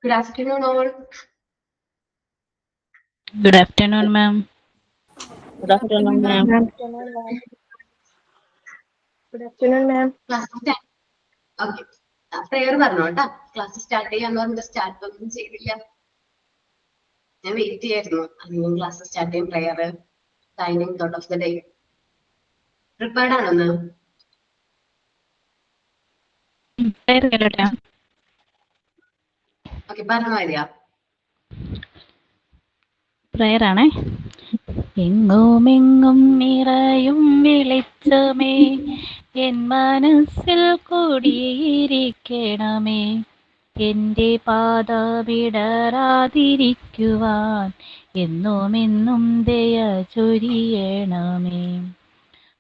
Good afternoon, all. Good afternoon, ma'am. Good afternoon, ma'am. Good afternoon, ma'am. Class start. Okay. Prayer പറഞ്ഞോ കേട്ടാ. Class start ചെയ്യാന്ന് പറഞ്ഞിട്ട് start ഒന്നും ചെയ്തില്ല. ഞാൻ വെയിറ്റ് ചെയ്യായിരുന്നു. അല്ലെങ്കിൽ ക്ലാസ് സ്റ്റാർട്ട് ചെയ്യും പ്രയർ സൈനിങ് thought of the day. Prepared ആണോ? Prayer കേൾക്കട്ടെ. ഓക്കെ, പറഞ്ഞ മതിയാ. Prayer ആണേ. എങ്ങുമെങ്ങും നിറയും വെളിച്ചമേ എൻ മനസ്സിൽ കൂടിയിരിക്കണമേ എൻ്റെ പാദമിടറാതിരിക്കുവാൻ എന്നുമെന്നും ദയ ചൊരിയണമേ.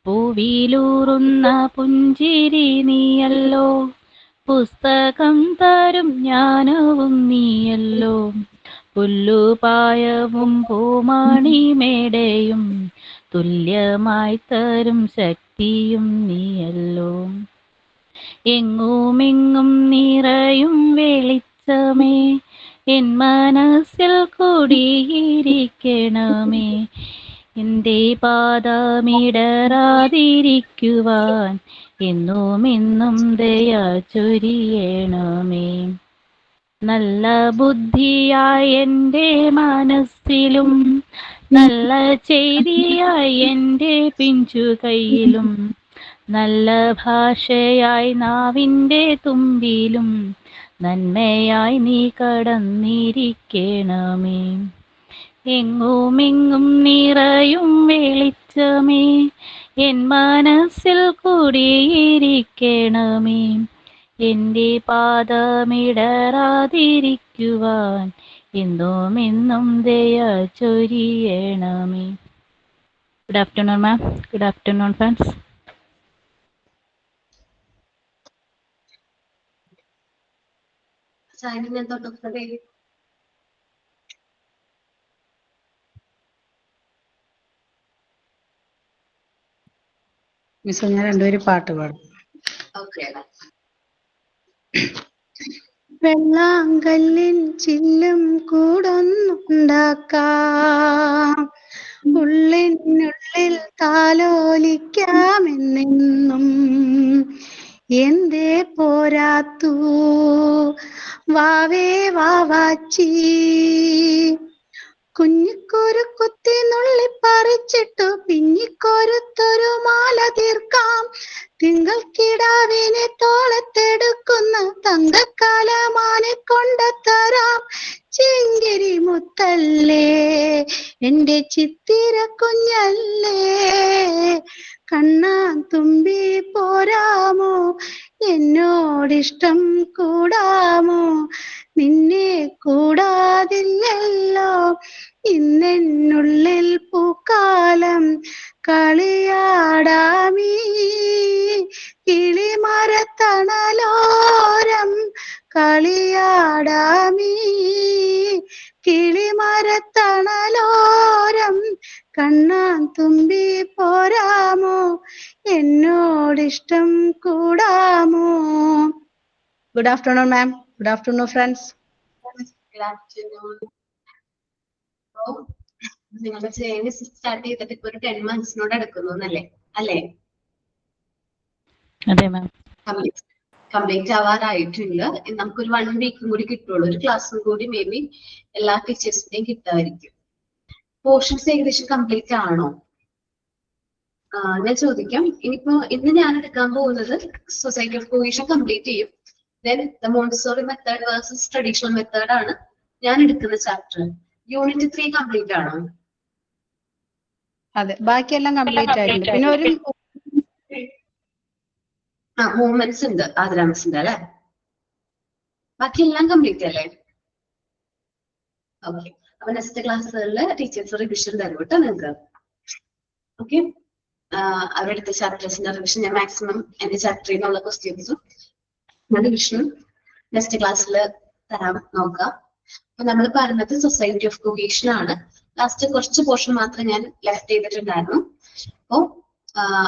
പൂവിലൂറുന്ന പുഞ്ചിരി നീയല്ലോ, പുസ്തകം തരും ജ്ഞാനവും നീയല്ലോ, പുല്ലുപായവും പൂമണിമേടയും തുല്യമായി തരും ശക്തിയും നീയല്ലോ. എങ്ങുമെങ്ങും നിറയും വെളിച്ചമേ എൻ മനസ്സിൽ കൂടിയിരിക്കണമേ എൻ്റെ പാദമിടറാതിരിക്കുവാൻ എന്നുമെന്നും ദയ ചൊരിയണമേ. നല്ല ബുദ്ധിയായി എൻ്റെ മനസ്സിലും നല്ല ചെയ്തിയായി എൻ്റെ പിഞ്ചു കൈയിലും നല്ല ഭാഷയായി നാവിൻ്റെ തുമ്പിലും നന്മയായി നീ കടന്നിരിക്കണമേ. എങ്ങുമെങ്ങും നിറയും വെളിച്ചമേ എൻ മനസ്സിൽ കൂടിയിരിക്കണമേ എൻ്റെ പാദമിടറാതിരിക്കുവാൻ എന്നും ദയ ചൊരിയണമേ. Good afternoon ma'am. Good afternoon friends. Signing thought of the day. Miss ഞാൻ രണ്ടുപേരും പാട്ട് പാടും. ഓക്കെ. വെള്ളാങ്കല്ലിൻ ചില്ലും കൂടൊന്നുണ്ടാക്കാം, ഉള്ളിനുള്ളിൽ താലോലിക്കാമെന്നെന്നും. എന്തേ പോരാത്തു വാവേ വാവാച്ചി, കുഞ്ഞിക്കൊരു കുത്തി നുള്ളിപ്പറിച്ചിട്ടു പിഞ്ഞിക്കൊരുത്തൊരു മാല തീർക്കാം. തിങ്കൾക്കിടാവിനെ തോളത്തെടുക്കുന്ന തങ്കക്കാലമാനെ കൊണ്ടത്തരാം. ചിങ്കിരി മുത്തല്ലേ എന്റെ ചിത്തിര കുഞ്ഞല്ലേ, കണ്ണാൻ തുമ്പി പോരാമോ എന്നോടിഷ്ടം കൂടാമോ, നിന്നെ കൂടാതില്ലല്ലോ ഇന്നെന്നുള്ളിൽ പൂക്കാലം. കളിയാടാമീ കിളിമരത്തണലോരം, കളിയാടാമീ കിളിമരത്തണലോരം, കണ്ണാൻ തുമ്പി പോരാമോ എന്നോടിഷ്ടം കൂടാമോ. Good afternoon ma'am. Good afternoon friends. Good afternoon. നിങ്ങളുടെ ജേർണി സ്റ്റാർട്ട് ചെയ്തിട്ട് ഇപ്പൊ ഒരു 10 months എടുക്കുന്നു എന്നല്ലേ? അല്ലേ? അതെ മാം. കംപ്ലീറ്റ് ആവാറായിട്ടുണ്ട്. നമുക്കൊരു 1 week കൂടി കിട്ടുള്ളൂ. ഒരു ക്ലാസ്സും കൂടി മേ ബി എല്ലാ ടീച്ചേഴ്സിന്റെയും കിട്ടായിരിക്കും. പോർഷൻസ് ഏകദേശം കംപ്ലീറ്റ് ആണോ? ഞാൻ ചോദിക്കാം. ഇനിയിപ്പോ ഇന്ന് ഞാൻ എടുക്കാൻ പോകുന്നത് സൊസൈറ്റി ഓഫ് കോഹീഷൻ കംപ്ലീറ്റ് ചെയ്യും. Then the Montessori method versus traditional method ആണ് ഞാൻ എടുക്കുന്ന ചാപ്റ്റർ. യൂണിറ്റ് 3 കംപ്ലീറ്റ് ആണോ? അതെ, ബാക്കിയെല്ലാം കംപ്ലീറ്റ് ആയിട്ടുണ്ട്. പിന്നെ ഒരു മൂവ്മെന്റ്സ് ഉണ്ട് ആതിര മിസ്സിന്റെ അല്ലെ? ബാക്കിയെല്ലാം കംപ്ലീറ്റ് അല്ലേ? ഓക്കെ. അപ്പൊ നെക്സ്റ്റ് ക്ലാസ്സുകളിൽ ടീച്ചേഴ്സ് റിവിഷൻ തരും കേട്ടോ നിങ്ങൾക്ക്. ഓക്കെ. അവരെടുത്ത ചാപ്റ്റേഴ്സിന്റെ റിവിഷൻ ഞാൻ മാക്സിമം എന്റെ ചാപ്റ്ററിൽ നിന്നുള്ള ക്വസ്റ്റ്യൻസും റിവിഷനും നെക്സ്റ്റ് ക്ലാസ്സിൽ തരാൻ നോക്കാം. അപ്പൊ നമ്മൾ പറഞ്ഞത് സൊസൈറ്റി ഓഫ് കോഹീഷൻ ആണ്. ലാസ്റ്റ് കുറച്ച് പോർഷൻ മാത്രം ഞാൻ ലെഫ്റ്റ് ചെയ്തിട്ടുണ്ടായിരുന്നു. അപ്പോ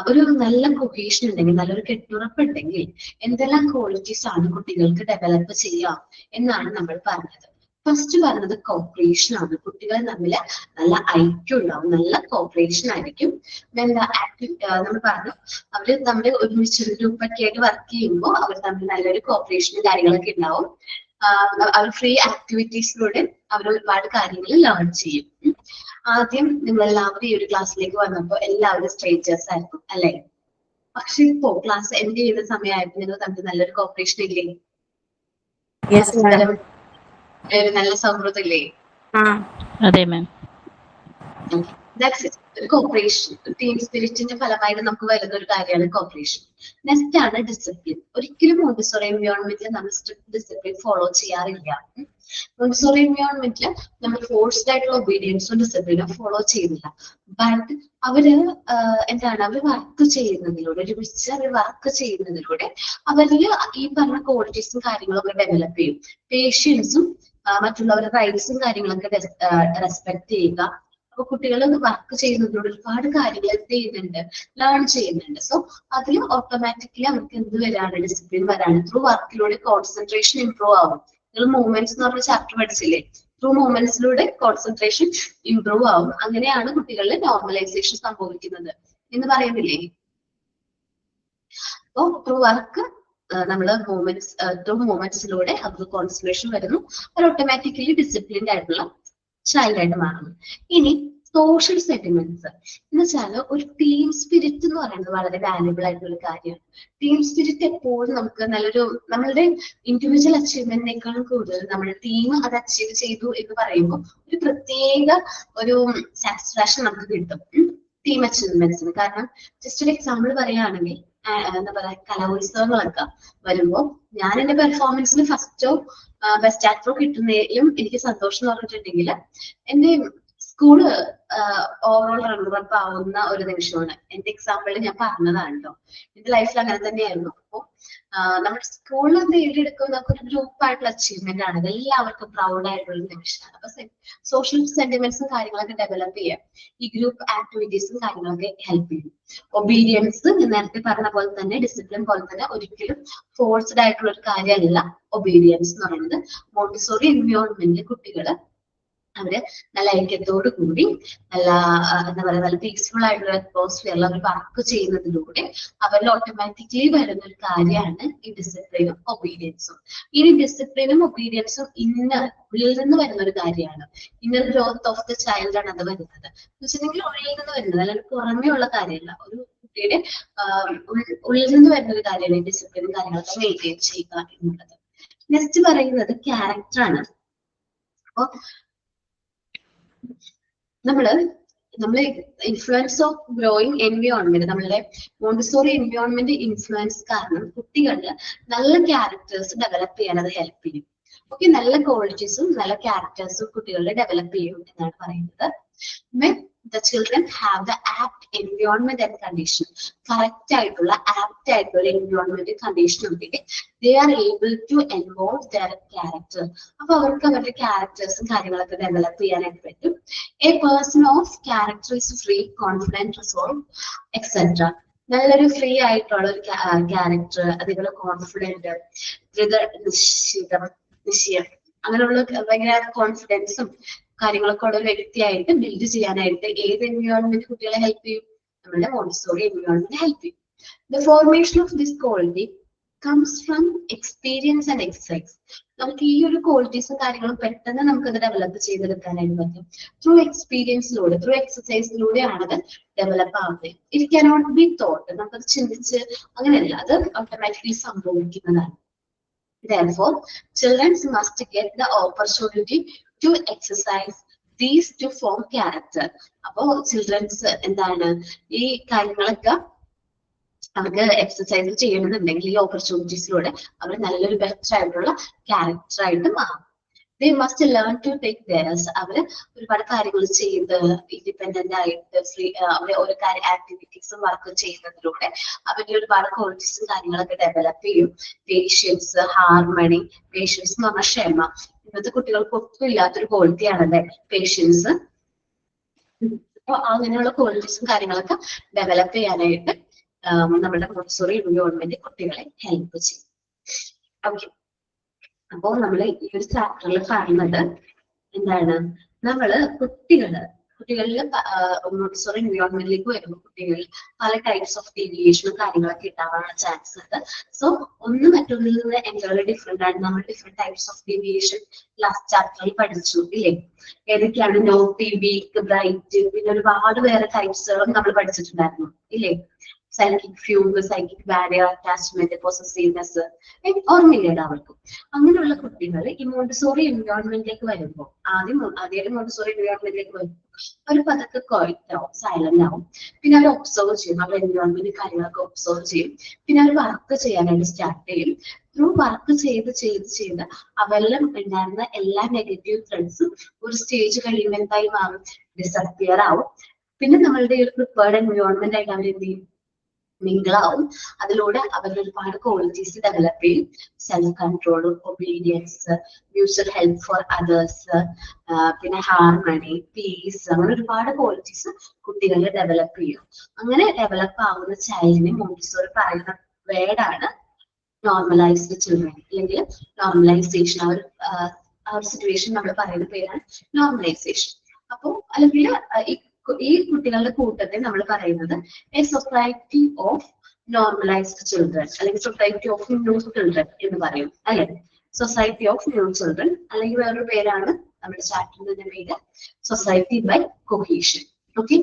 ഒരു നല്ല കൊഹേഷൻ ഉണ്ടെങ്കിൽ, നല്ലൊരു കെട്ടുറപ്പുണ്ടെങ്കിൽ എന്തെല്ലാം ക്വാളിറ്റീസ് ആണ് കുട്ടികൾക്ക് ഡെവലപ്പ് ചെയ്യാം എന്നാണ് നമ്മൾ പറഞ്ഞത്. ഫസ്റ്റ് പറഞ്ഞത് കോപ്പറേഷൻ ആണ്. കുട്ടികൾ തമ്മിൽ നല്ല ഐക്യം ഉണ്ടാവും, നല്ല കോപ്പറേഷൻ ആയിരിക്കും. എന്താ നമ്മൾ പറഞ്ഞു, അവര് തമ്മിൽ ഒരുമിച്ച് ഗ്രൂപ്പൊക്കെ ആയിട്ട് വർക്ക് ചെയ്യുമ്പോൾ അവർ തമ്മിൽ നല്ലൊരു കോപ്പറേഷനും കാര്യങ്ങളൊക്കെ ഉണ്ടാവും. അവർ ഫ്രീ ആക്ടിവിറ്റീസിലൂടെ അവർ ഒരുപാട് കാര്യങ്ങൾ ലേൺ ചെയ്യും. ആദ്യം നിങ്ങൾ എല്ലാവരും ഈ ഒരു ക്ലാസ്സിലേക്ക് വന്നപ്പോൾ എല്ലാവരും സ്ട്രേഞ്ചേഴ്സ് ആയിരുന്നു അല്ലെ? പക്ഷെ ഇപ്പോ ക്ലാസ് എൻഡ് ചെയ്യുന്ന സമയമായപ്പോൾ നിങ്ങൾ തമ്മിൽ നല്ലൊരു കോപ്പറേഷൻ ഇല്ലേ? പരസ്പരം ഒരു നല്ല സൗഹൃദം ഇല്ലേ? അതെ മാം. That's it. കോപ്പറേഷൻ, ടീം സ്പിരിറ്റിന്റെ ഫലമായിട്ട് നമുക്ക് വരുന്ന ഒരു കാര്യമാണ് കോപ്പറേഷൻ. നെക്സ്റ്റ് ആണ് ഡിസിപ്ലിൻ. ഒരിക്കലും മോണ്ടിസോറി എൻവയോൺമെന്റിൽ നമ്മൾ സ്ട്രിക്ട് ഡിസിപ്ലിൻ ഫോളോ ചെയ്യാറില്ല. മോണ്ടിസോറി എൻവയോൺമെന്റിൽ നമ്മൾ ഫോഴ്സ്ഡ് ആയിട്ടുള്ള ഒബീഡിയൻസും ഡിസിപ്ലിനും ഫോളോ ചെയ്യുന്നില്ല. ബട്ട് അവര് അവര് വർക്ക് ചെയ്യുന്നതിലൂടെ, ഒരുമിച്ച് അവർ വർക്ക് ചെയ്യുന്നതിലൂടെ അവരിൽ ഈ പറഞ്ഞ ക്വാളിറ്റീസും കാര്യങ്ങളൊക്കെ ഡെവലപ്പ് ചെയ്യും. പേഷ്യൻസും മറ്റുള്ളവരുടെ റൈറ്റ്സും കാര്യങ്ങളൊക്കെ റെസ്പെക്ട് ചെയ്യുക. അപ്പൊ കുട്ടികൾ വർക്ക് ചെയ്യുന്നതിലൂടെ ഒരുപാട് കാര്യങ്ങൾ എന്ത് ചെയ്യുന്നുണ്ട്, ലേൺ ചെയ്യുന്നുണ്ട്. സോ അതിൽ ഓട്ടോമാറ്റിക്കലി അവർക്ക് എന്ത് വരാണ്, ഡിസിപ്ലിൻ വരാണ്. ത്രൂ വർക്കിലൂടെ കോൺസെൻട്രേഷൻ ഇംപ്രൂവ് ആവും. നിങ്ങൾ മൂവ്മെന്റ്സ് എന്ന് പറഞ്ഞ ചാപ്റ്റർ പഠിച്ചില്ലേ? ത്രൂ മൂവ്മെന്റ്സിലൂടെ കോൺസെൻട്രേഷൻ ഇംപ്രൂവ് ആവും. അങ്ങനെയാണ് കുട്ടികളിൽ നോർമലൈസേഷൻ സംഭവിക്കുന്നത് എന്ന് പറയുന്നില്ലേ? അപ്പോ ത്രൂ വർക്ക് നമ്മള് മൂവ്മെന്റ്സിലൂടെ അവർക്ക് കോൺസെൻട്രേഷൻ വരുന്നു. അവർ ഓട്ടോമാറ്റിക്കലി ഡിസിപ്ലിൻഡ് ആയിട്ടുള്ള ചൈൽഡ് ആയിട്ട് മാറുന്നു. ഇനി സോഷ്യൽ സെന്റിമെന്റ്സ് എന്ന് വെച്ചാൽ ഒരു ടീം സ്പിരിറ്റ് എന്ന് പറയുന്നത് വളരെ വാല്യുബിൾ ആയിട്ടുള്ള ഒരു കാര്യമാണ്. ടീം സ്പിരിറ്റ് എപ്പോഴും നമുക്ക് നമ്മളുടെ ഇൻഡിവിജ്വൽ അച്ചീവ്മെന്റിനേക്കാളും കൂടുതൽ നമ്മുടെ ടീം അത് അച്ചീവ് ചെയ്തു എന്ന് പറയുമ്പോൾ ഒരു പ്രത്യേക ഒരു സാറ്റിസ്ഫാക്ഷൻ നമുക്ക് കിട്ടും ടീം അച്ചീവ്മെന്റ്സിന്. കാരണം ജസ്റ്റ് ഒരു എക്സാമ്പിൾ പറയുകയാണെങ്കിൽ, എന്താ പറയാ, കലോത്സവങ്ങളൊക്കെ വരുമ്പോൾ ഞാൻ എന്റെ പെർഫോമൻസിന് ഫസ്റ്റോ ബെസ്റ്റ് ആക്ടറോ കിട്ടുന്നതിലും എനിക്ക് സന്തോഷം എന്ന് പറഞ്ഞിട്ടുണ്ടെങ്കിൽ എന്റെ സ്കൂള് ഓവറോൾ റണ്ണറപ്പ് ആവുന്ന ഒരു നിമിഷമാണ്. എന്റെ എക്സാമ്പിളിൽ ഞാൻ പറഞ്ഞതാണ് കേട്ടോ. എന്റെ ലൈഫിൽ അങ്ങനെ തന്നെയായിരുന്നു. അപ്പോൾ നമ്മുടെ സ്കൂളിൽ നേടിയെടുക്കുന്ന ഒരു ഗ്രൂപ്പായിട്ടുള്ള അച്ചീവ്മെന്റ് ആണ്. എല്ലാവർക്കും പ്രൗഡ് ആയിട്ടുള്ള നിമിഷമാണ്. അപ്പൊ സോഷ്യൽ സെന്റിമെന്റ്സും കാര്യങ്ങളൊക്കെ ഡെവലപ്പ് ചെയ്യാം ഈ ഗ്രൂപ്പ് ആക്ടിവിറ്റീസും കാര്യങ്ങളൊക്കെ ഹെൽപ്പ് ചെയ്യും. ഒബീഡിയൻസ് ഞാൻ നേരത്തെ പറഞ്ഞ പോലെ തന്നെ, ഡിസിപ്ലിൻ പോലെ തന്നെ ഒരിക്കലും ഫോഴ്സ്ഡ് ആയിട്ടുള്ള ഒരു കാര്യമല്ല ഒബീഡിയൻസ് എന്ന് പറയുന്നത്. മോണ്ടിസോറി എൻവയോൺമെന്റിൽ കുട്ടികള് അവര് നല്ല ഐക്യത്തോടു കൂടി നല്ല എന്താ പറയാ, നല്ല പീസ്ഫുൾ ആയിട്ടുള്ള അറ്റ്മോസ്ഫിയറിൽ അവർ വർക്ക് ചെയ്യുന്നതിലൂടെ അവരിൽ ഓട്ടോമാറ്റിക്കലി വരുന്ന ഒരു കാര്യമാണ് ഈ ഡിസിപ്ലിനും ഒബീഡിയൻസും. ഇനി ഡിസിപ്ലിനും ഒബീഡിയൻസും ഉള്ളിൽ നിന്ന് വരുന്ന ഒരു കാര്യമാണ്. Inner growth of the child ആണ് അത് വരുന്നത്. എന്ന് വെച്ചിട്ടുണ്ടെങ്കിൽ ഉള്ളിൽ നിന്ന് വരുന്നത്, അല്ലെങ്കിൽ പുറമേ ഉള്ള കാര്യമല്ല. ഒരു കുട്ടിയുടെ ഉള്ളിൽ നിന്ന് വരുന്ന ഒരു കാര്യമാണ് ഡിസിപ്ലിനും കാര്യങ്ങളൊക്കെ മെയിൻറ്റെയിൻ ചെയ്യുക എന്നുള്ളത്. നെക്സ്റ്റ് പറയുന്നത് ക്യാരക്ടർ ആണ്. അപ്പോ നമ്മള് ഇൻഫ്ലുവൻസ് ഓഫ് ഗ്രോയിങ് എൻവയോൺമെന്റ്, നമ്മളുടെ മോണ്ടിസോറി എൻവയോൺമെന്റ് ഇൻഫ്ലുവൻസ് കാരണം കുട്ടികളിൽ നല്ല ക്യാരക്ടേഴ്സ് ഡെവലപ്പ് ചെയ്യാൻ അത് ഹെൽപ്പ് ചെയ്യും. ഓക്കെ, നല്ല ക്വാളിറ്റീസും നല്ല ക്യാരക്ടേഴ്സും കുട്ടികളിൽ ഡെവലപ്പ് ചെയ്യും എന്നാണ് പറയുന്നത്. When the children have the apt environment and condition, correct ആയിട്ടുള്ള ആപ്റ്റ് ആയിട്ടുള്ള എൻവയോൺമെന്റ് കണ്ടീഷൻ ഉണ്ടെങ്കിൽ they are able to evolve their character. അപ്പൊ അവർക്ക് അവരുടെ ക്യാരക്ടേഴ്സും കാര്യങ്ങളൊക്കെ ഡെവലപ്പ് ചെയ്യാനായിട്ട് പറ്റും. A person of character is free, confident, resolve, etc. നല്ലൊരു ഫ്രീ ആയിട്ടുള്ള ഒരു ക്യാരക്ടർ, അതേപോലെ കോൺഫിഡന്റ്, നിശ്ചയം, അങ്ങനെയുള്ള ഭയങ്കര കോൺഫിഡൻസും കാര്യങ്ങളൊക്കെ ഉള്ള ഒരു വ്യക്തിയായിട്ട് ബിൽഡ് ചെയ്യാനായിട്ട് ഏത് എൻവയോൺമെന്റ് കുട്ടികളെ ഹെൽപ്പ് ചെയ്യും? നമ്മുടെ മോണ്ടിസോറി എൻവയോൺമെന്റ് ഹെൽപ്പ് ചെയ്യും. The formation of this quality comes from experience and exercise. നമുക്ക് ഈ ഒരു ക്വാളിറ്റീസും കാര്യങ്ങളും പെട്ടെന്ന് നമുക്കത് ഡെവലപ്പ് ചെയ്തെടുക്കാനായിട്ട് പറ്റും. ത്രൂ എക്സ്പീരിയൻസിലൂടെ, ത്രൂ എക്സസൈസിലൂടെയാണ് അത് ഡെവലപ്പ് ആവുന്നത്. ഇറ്റ് കനോട്ട് ബി തോട്ട്, നമുക്കത് ചിന്തിച്ച് അങ്ങനെയല്ല, അത് ഓട്ടോമാറ്റിക്കലി സംഭവിക്കുന്നതാണ്. Therefore, children must get the opportunity to exercise these to form character. അപ്പോ ചിൽഡ്രൻസ് എന്താണ് ഈ കാര്യങ്ങളൊക്കെ അവർക്ക് എക്സസൈസ് ചെയ്യണമെന്നുണ്ടെങ്കിൽ ഈ ഓപ്പർച്യൂണിറ്റീസിലൂടെ അവർ നല്ലൊരു ബെറ്റർ ആയിട്ടുള്ള ക്യാരക്ടർ ആയിട്ട് മാറും. They must learn to take theirs. അവര് ഒരുപാട് കാര്യങ്ങൾ ചെയ്ത് ഇൻഡിപെൻഡന്റ് ആയിട്ട് അവരെ ഓരോ ആക്ടിവിറ്റീസും വർക്ക് ചെയ്യുന്നതിലൂടെ അവരുടെ ഒരുപാട് ക്വാളിറ്റീസും കാര്യങ്ങളൊക്കെ ഡെവലപ്പ് ചെയ്യും. പേഷ്യൻസ്, ഹാർമണി, പേഷ്യൻസ് എന്ന് പറഞ്ഞാൽ ക്ഷമ. ഇന്നത്തെ കുട്ടികൾക്ക് ഒട്ടും ഇല്ലാത്തൊരു ക്വാളിറ്റിയാണല്ലേ പേഷ്യൻസ്. അപ്പൊ അങ്ങനെയുള്ള ക്വാളിറ്റീസും കാര്യങ്ങളൊക്കെ ഡെവലപ്പ് ചെയ്യാനായിട്ട് നമ്മുടെ മോണ്ടിസോറി എൻവയോൺമെന്റ് കുട്ടികളെ ഹെൽപ്പ് ചെയ്യും. ഓക്കെ, അപ്പോൾ നമ്മൾ ഈ ഒരു ചാപ്റ്ററിൽ പറയുന്നത് എന്താണ്, നമ്മള് കുട്ടികളിൽ മോണ്ടിസോറി എൻവയോൺമെന്റിലേക്ക് വരുമ്പോൾ കുട്ടികളിൽ പല ടൈപ്സ് ഓഫ് ഡീവിയേഷനും കാര്യങ്ങളൊക്കെ ഉണ്ടാവാനുള്ള ചാൻസ് ഉണ്ട്. സോ ഒന്ന് മറ്റൊന്നിൽ നിന്ന് എൻറ്റയർലി ഡിഫറെന്റ് ആണ്. നമ്മൾ different types of deviation last ചാപ്റ്ററിൽ പഠിച്ചു ഇല്ലേ? ഏതൊക്കെയാണ്? നോട്ടി, വീക്ക്, ബ്രൈറ്റ്, പിന്നെ ഒരുപാട് വേറെ ടൈപ്സുകളും നമ്മൾ പഠിച്ചിട്ടുണ്ടായിരുന്നു ഇല്ലേ? Psychic fugue, psychic barrier, attachment, possessiveness, ഓർമ്മയില്ലേ എല്ലാവർക്കും? അങ്ങനെയുള്ള കുട്ടികൾ ഈ മോണ്ടിസോറി എൻവയോൺമെന്റിലേക്ക് വരുമ്പോൾ ആദ്യം മോണ്ടിസോറി എൻവയോൺമെന്റിലേക്ക് വരുമ്പോൾ അവർ പതൊക്കെ ക്വയറ്റ് ആവും, സൈലന്റ് ആവും. പിന്നെ അവർ ഒബ്സർവ് ചെയ്യും, അവരുടെ എൻവയോൺമെന്റ് കാര്യങ്ങളൊക്കെ ഒബ്സർവ് ചെയ്യും. പിന്നെ അവർ വർക്ക് ചെയ്യാനായിട്ട് സ്റ്റാർട്ട് ചെയ്യും. ത്രൂ വർക്ക് ചെയ്ത് അവരിലും ഉണ്ടായിരുന്ന എല്ലാ നെഗറ്റീവ് ത്രെഡ്സും ഒരു സ്റ്റേജ് കഴിയുമ്പോൾ എന്തായി മാറും? ഡിസപ്പിയർ ആവും. പിന്നെ നമ്മളുടെ ഒരു പ്രിപ്പയർഡ് എൻവയോൺമെന്റ് ആയിട്ട് അവർ എന്ത് ചെയ്യും? മിങ്കിളാവും. അതിലൂടെ അവരുടെ ഒരുപാട് ക്വാളിറ്റീസ് ഡെവലപ്പ് ചെയ്യും. Self control, obedience, mutual help for others, പിന്നെ ഹാർമണി, പീസ്, അങ്ങനെ ഒരുപാട് ക്വാളിറ്റീസ് കുട്ടികളിൽ ഡെവലപ്പ് ചെയ്യും. അങ്ങനെ ഡെവലപ്പ് ആവുന്ന ചൈൽഡിനെ മോണ്ടിസോറി പറയുന്ന വേർഡാണ് നോർമലൈസ്ഡ് ചിൽഡ്രൻ, അല്ലെങ്കിൽ നോർമലൈസേഷൻ. ആ ഒരു സിറ്റുവേഷൻ നമ്മൾ പറയുന്ന പേരാണ് നോർമലൈസേഷൻ. അപ്പോൾ അല്ലെങ്കിൽ ഈ കുട്ടികളുടെ കൂട്ടത്തെ നമ്മൾ പറയുന്നത് A society of normalised children, അല്ലെങ്കിൽ സൊസൈറ്റി ഓഫ് ന്യൂ ചിൽഡ്രൻ എന്ന് പറയും അല്ലെ? സൊസൈറ്റി ഓഫ് ന്യൂ ചിൽഡ്രൻ, അല്ലെങ്കിൽ വേറൊരു പേരാണ് നമ്മുടെ ചാപ്റ്ററിന്റെ പേര് സൊസൈറ്റി ബൈ കൊഹീഷൻ. ഓക്കെ,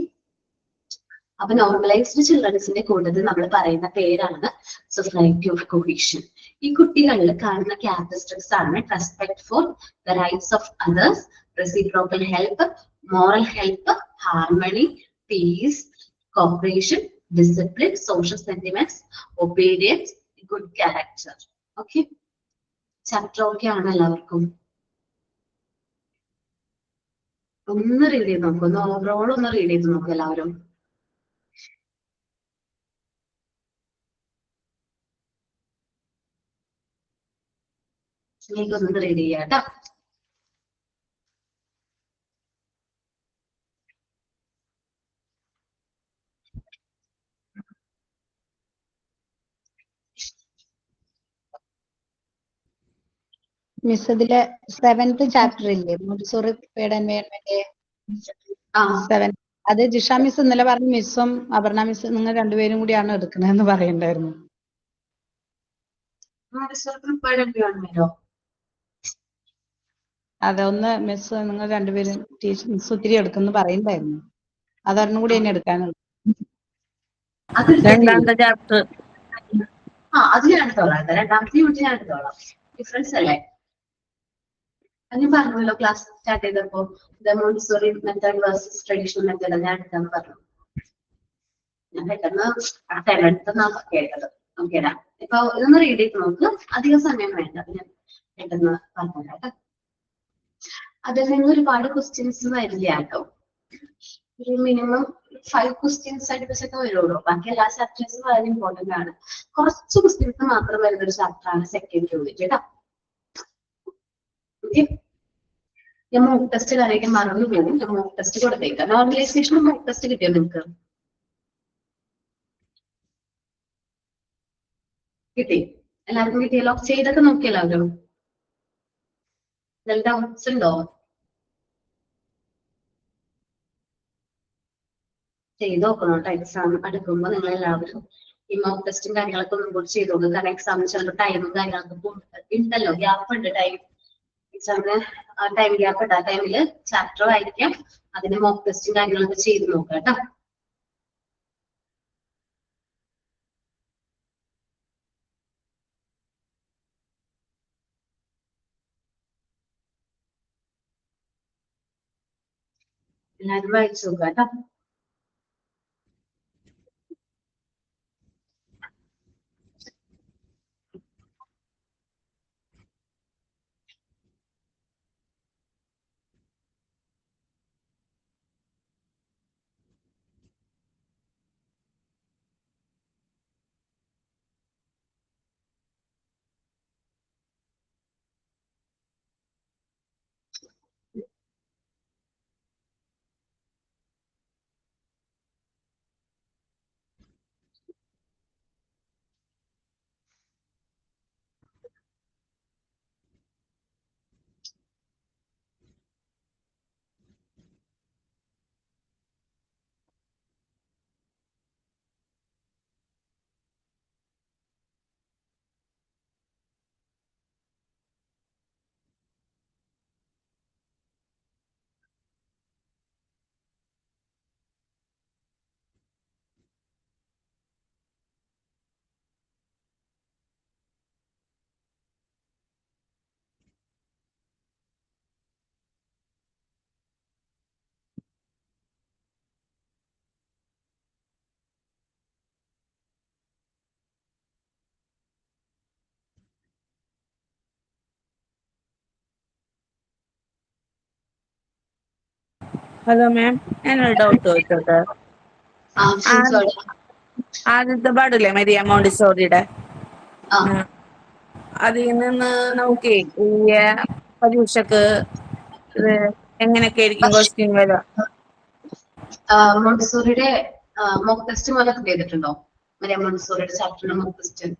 അപ്പൊ നോർമലൈസ്ഡ് ചിൽഡ്രൻസിന്റെ കൂട്ടത്തിൽ നമ്മൾ പറയുന്ന പേരാണ് സൊസൈറ്റി ഓഫ് കൊഹീഷൻ. ഈ കുട്ടികളിൽ കാണുന്ന ക്യാരക്ടറിസ്റ്റിക്സ് ആണ് respect for the rights of others, reciprocal help, moral help, harmony, peace, cooperation, discipline, social sentiments, obedience, good character. Okay, chapter okay ആണ് എല്ലാവർക്കും? ഒന്ന് റീഡ് ചെയ്ത് നോക്കൂ, ഒന്ന് ഓവറോൾ ഒന്ന് റീഡ് ചെയ്ത് നോക്കൂ എല്ലാവരും. എനിക്കൊന്ന് റീഡ് ചെയ്യാം കേട്ടോ. മിസ് ഇതിലെ 7th ചാപ്റ്റർ ഇല്ലേ, മോണ്ടിസോറി പ്രിപ്പയർഡ് എൻവയോൺമെന്റ് 7, അത് ജിഷ മിസ് ഇന്നലെ പറഞ്ഞു മിസ്സും അപർണ മിസ് നിങ്ങൾ രണ്ടുപേരും കൂടിയാണ് എടുക്കണതെന്ന് പറയണ്ടായിരുന്നു. അതൊന്ന് മിസ് നിങ്ങൾ രണ്ടുപേരും ടീച്ചർ മിസ് ഒത്തിരി എടുക്കുന്നു പറയുണ്ടായിരുന്നു. അതൊരെണ്ണം കൂടി എന്നെ എടുക്കാനുണ്ട്. രണ്ടാമത്തെ ചാപ്റ്റർ അത് ഞാൻ എടുത്തോളാം. രണ്ടാമത്തെ യൂണിറ്റ് ഞാൻ എടുത്തോളാം. ഡിഫറൻസ് അല്ലേ? അത് ഞാൻ പറഞ്ഞല്ലോ ക്ലാസ് സ്റ്റാർട്ട് ചെയ്തപ്പോ, Montessori method versus traditional method ഞാൻ എടുക്കാന്ന് പറഞ്ഞു. ഞാൻ പെട്ടെന്ന് ആ ടൈം എടുത്തെന്നാ കേട്ടത്. ഓക്കേടാ, ഇപ്പൊ ഇതൊന്ന് റീഡ് ചെയ്ത് നോക്ക്, അധികം സമയം വേണ്ട, ഞാൻ പെട്ടെന്ന് പറഞ്ഞുതരാം കേട്ടോ. അതിൽ നിന്ന് ഒരുപാട് ക്വസ്റ്റ്യൻസ് വരില്ല കേട്ടോ. ഒരു മിനിമം 5 ക്വസ്റ്റ്യൻസ് ഒക്കെ വരുള്ളൂ. ബാക്കി എല്ലാ ചാപ്റ്റേഴ്സും വളരെ ഇമ്പോർട്ടന്റ് ആണ്. കുറച്ച് ക്വസ്റ്റ്യൻസ് മാത്രം വരുന്ന ഒരു ചാപ്റ്റർ ആണ് സെക്കൻഡ് യൂണിറ്റ് കേട്ടോ. ഞാൻ മോക്ക് ടെസ്റ്റ് കാണിക്കാൻ മറന്നു പോകും. ഞാൻ മോക്ക് ടെസ്റ്റ് കൊടുത്തേക്കാം. നോർമലൈസേഷൻ മോക്ക് ടെസ്റ്റ് കിട്ടിയോ നിങ്ങൾക്ക്? കിട്ടി? എല്ലാവർക്കും കിട്ടിയല്ലോ? ചെയ്തൊക്കെ നോക്കിയല്ലോ അവരും? ഡൗട്ട്സ് ഉണ്ടോ? ചെയ്ത് നോക്കണം കേട്ടോ. എക്സാം അടുക്കുമ്പോ നിങ്ങൾ എല്ലാവരും ഈ മോക്ക് ടെസ്റ്റും കാര്യങ്ങളൊക്കെ ഒന്നും കൂടി ചെയ്ത് നോക്കുക. കാരണം എക്സാമിന് ചിലപ്പോൾ ടൈമും കാര്യങ്ങളൊക്കെ ഉണ്ടല്ലോ, ഗ്യാപ്പ് ഉണ്ട്, ടൈം എക്സാമിന് ടൈം ഗ്യാപ്പ് ഉണ്ട്. ആ ടൈമില് ചാപ്റ്റർ വായിക്കാം, അതിന് മോക്ക് ടെസ്റ്റും കാര്യങ്ങളൊക്കെ ചെയ്ത് നോക്കുക കേട്ടോ. എല്ലാവരും വായിച്ചു നോക്കുക കേട്ടോ. ഹലോ മാം, ഞാനൊരു ഡൗട്ട് ചോദിച്ചോട്ടെ. ചോദിച്ചോളൂ. ആദ്യത്തെ പാടില്ലേ മരിയ മോണ്ടിസോറിയുടെ, ആ അതിൽ നിന്ന് നമുക്ക് ഈ പരീക്ഷക്ക് ഇത് എങ്ങനെയൊക്കെ ആയിരിക്കും ക്വസ്റ്റ്യൻ വരിക? മോണ്ടിസോറിയുടെ മോക്ക് ടെസ്റ്റ് പോലെ ചെയ്തിട്ടുണ്ടോ? മരിയ മോണ്ടിസോറിയുടെ ചാപ്റ്ററിന്റെ മോക്ക് ടെസ്റ്റ്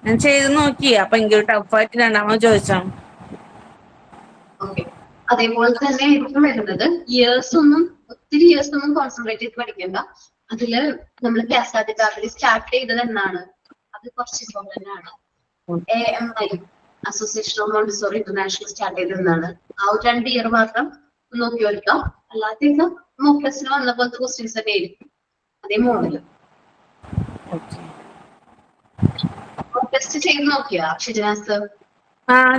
ഞാൻ ചെയ്ത് നോക്കി, അപ്പൊ എനിക്ക് ടഫായിട്ട് രണ്ടാമത് ചോദിച്ചാ. ഓക്കെ. അതേപോലെ തന്നെ ആയിരിക്കും വരുന്നത്. ഒത്തിരി ഇയേഴ്സ് ഒന്നും കോൺസെൻട്രേറ്റ് ചെയ്ത് പഠിക്കണ്ട. അതില് നമ്മൾ കാസ്റ്റാറ്റിക് സ്റ്റാർട്ട് ചെയ്തത് എന്നാണ്, അത് കുറച്ച് ഇമ്പോർട്ടന്റ് ആണ്. AMI association of Montessori international start ചെയ്തത് എന്നാണ്. ആ ഒരു 2 ഇയർ മാത്രം നോക്കി വയ്ക്കാം. അല്ലാതെ മോക്ക് ടെസ്റ്റിൽ വന്ന പോലത്തെ ക്വസ്റ്റ്യൻസ് തന്നെ ആയിരിക്കും, അതേ മോഡല്. മോക്ക് ടെസ്റ്റ് ചെയ്ത് നോക്കിയാ ഷിജനാസ്?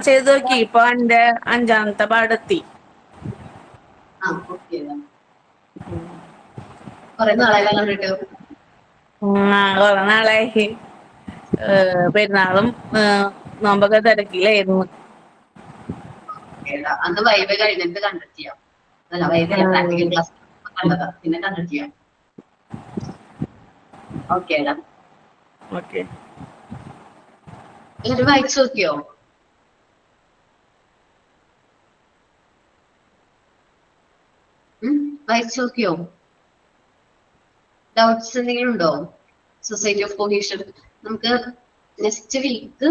ചെയ്ത് നോക്കി. ഇപ്പൊ എന്റെ 5ാമത്തെ പാടെത്തി. ഓക്കെ. കൊറേ നാളെ കണ്ടിട്ട്. കുറെ നാളായി. പെരുന്നാളും നോമ്പൊക്കെ തിരക്കിലായിരുന്നു. അന്ന് വൈബ് കഴിഞ്ഞിട്ട് കണ്ടക്ട് ചെയ്യാം. അല്ല, വൈബല്ല, പ്രാക്ടിക്കൽ ക്ലാസ് കണ്ടതാ, പിന്നെ കണ്ടക്ട് ചെയ്യാം. ഓക്കേടാ. ഓക്കെ. എന്നിട്ട് വായിച്ചു നോക്കിയോ? വായിച്ചു നോക്കിയോ? ഡൗട്ട്സ് എന്തെങ്കിലും ഉണ്ടോ? സൊസൈറ്റി ഓഫ് കൊഹീഷൻ നമുക്ക് നെക്സ്റ്റ് വീക്ക്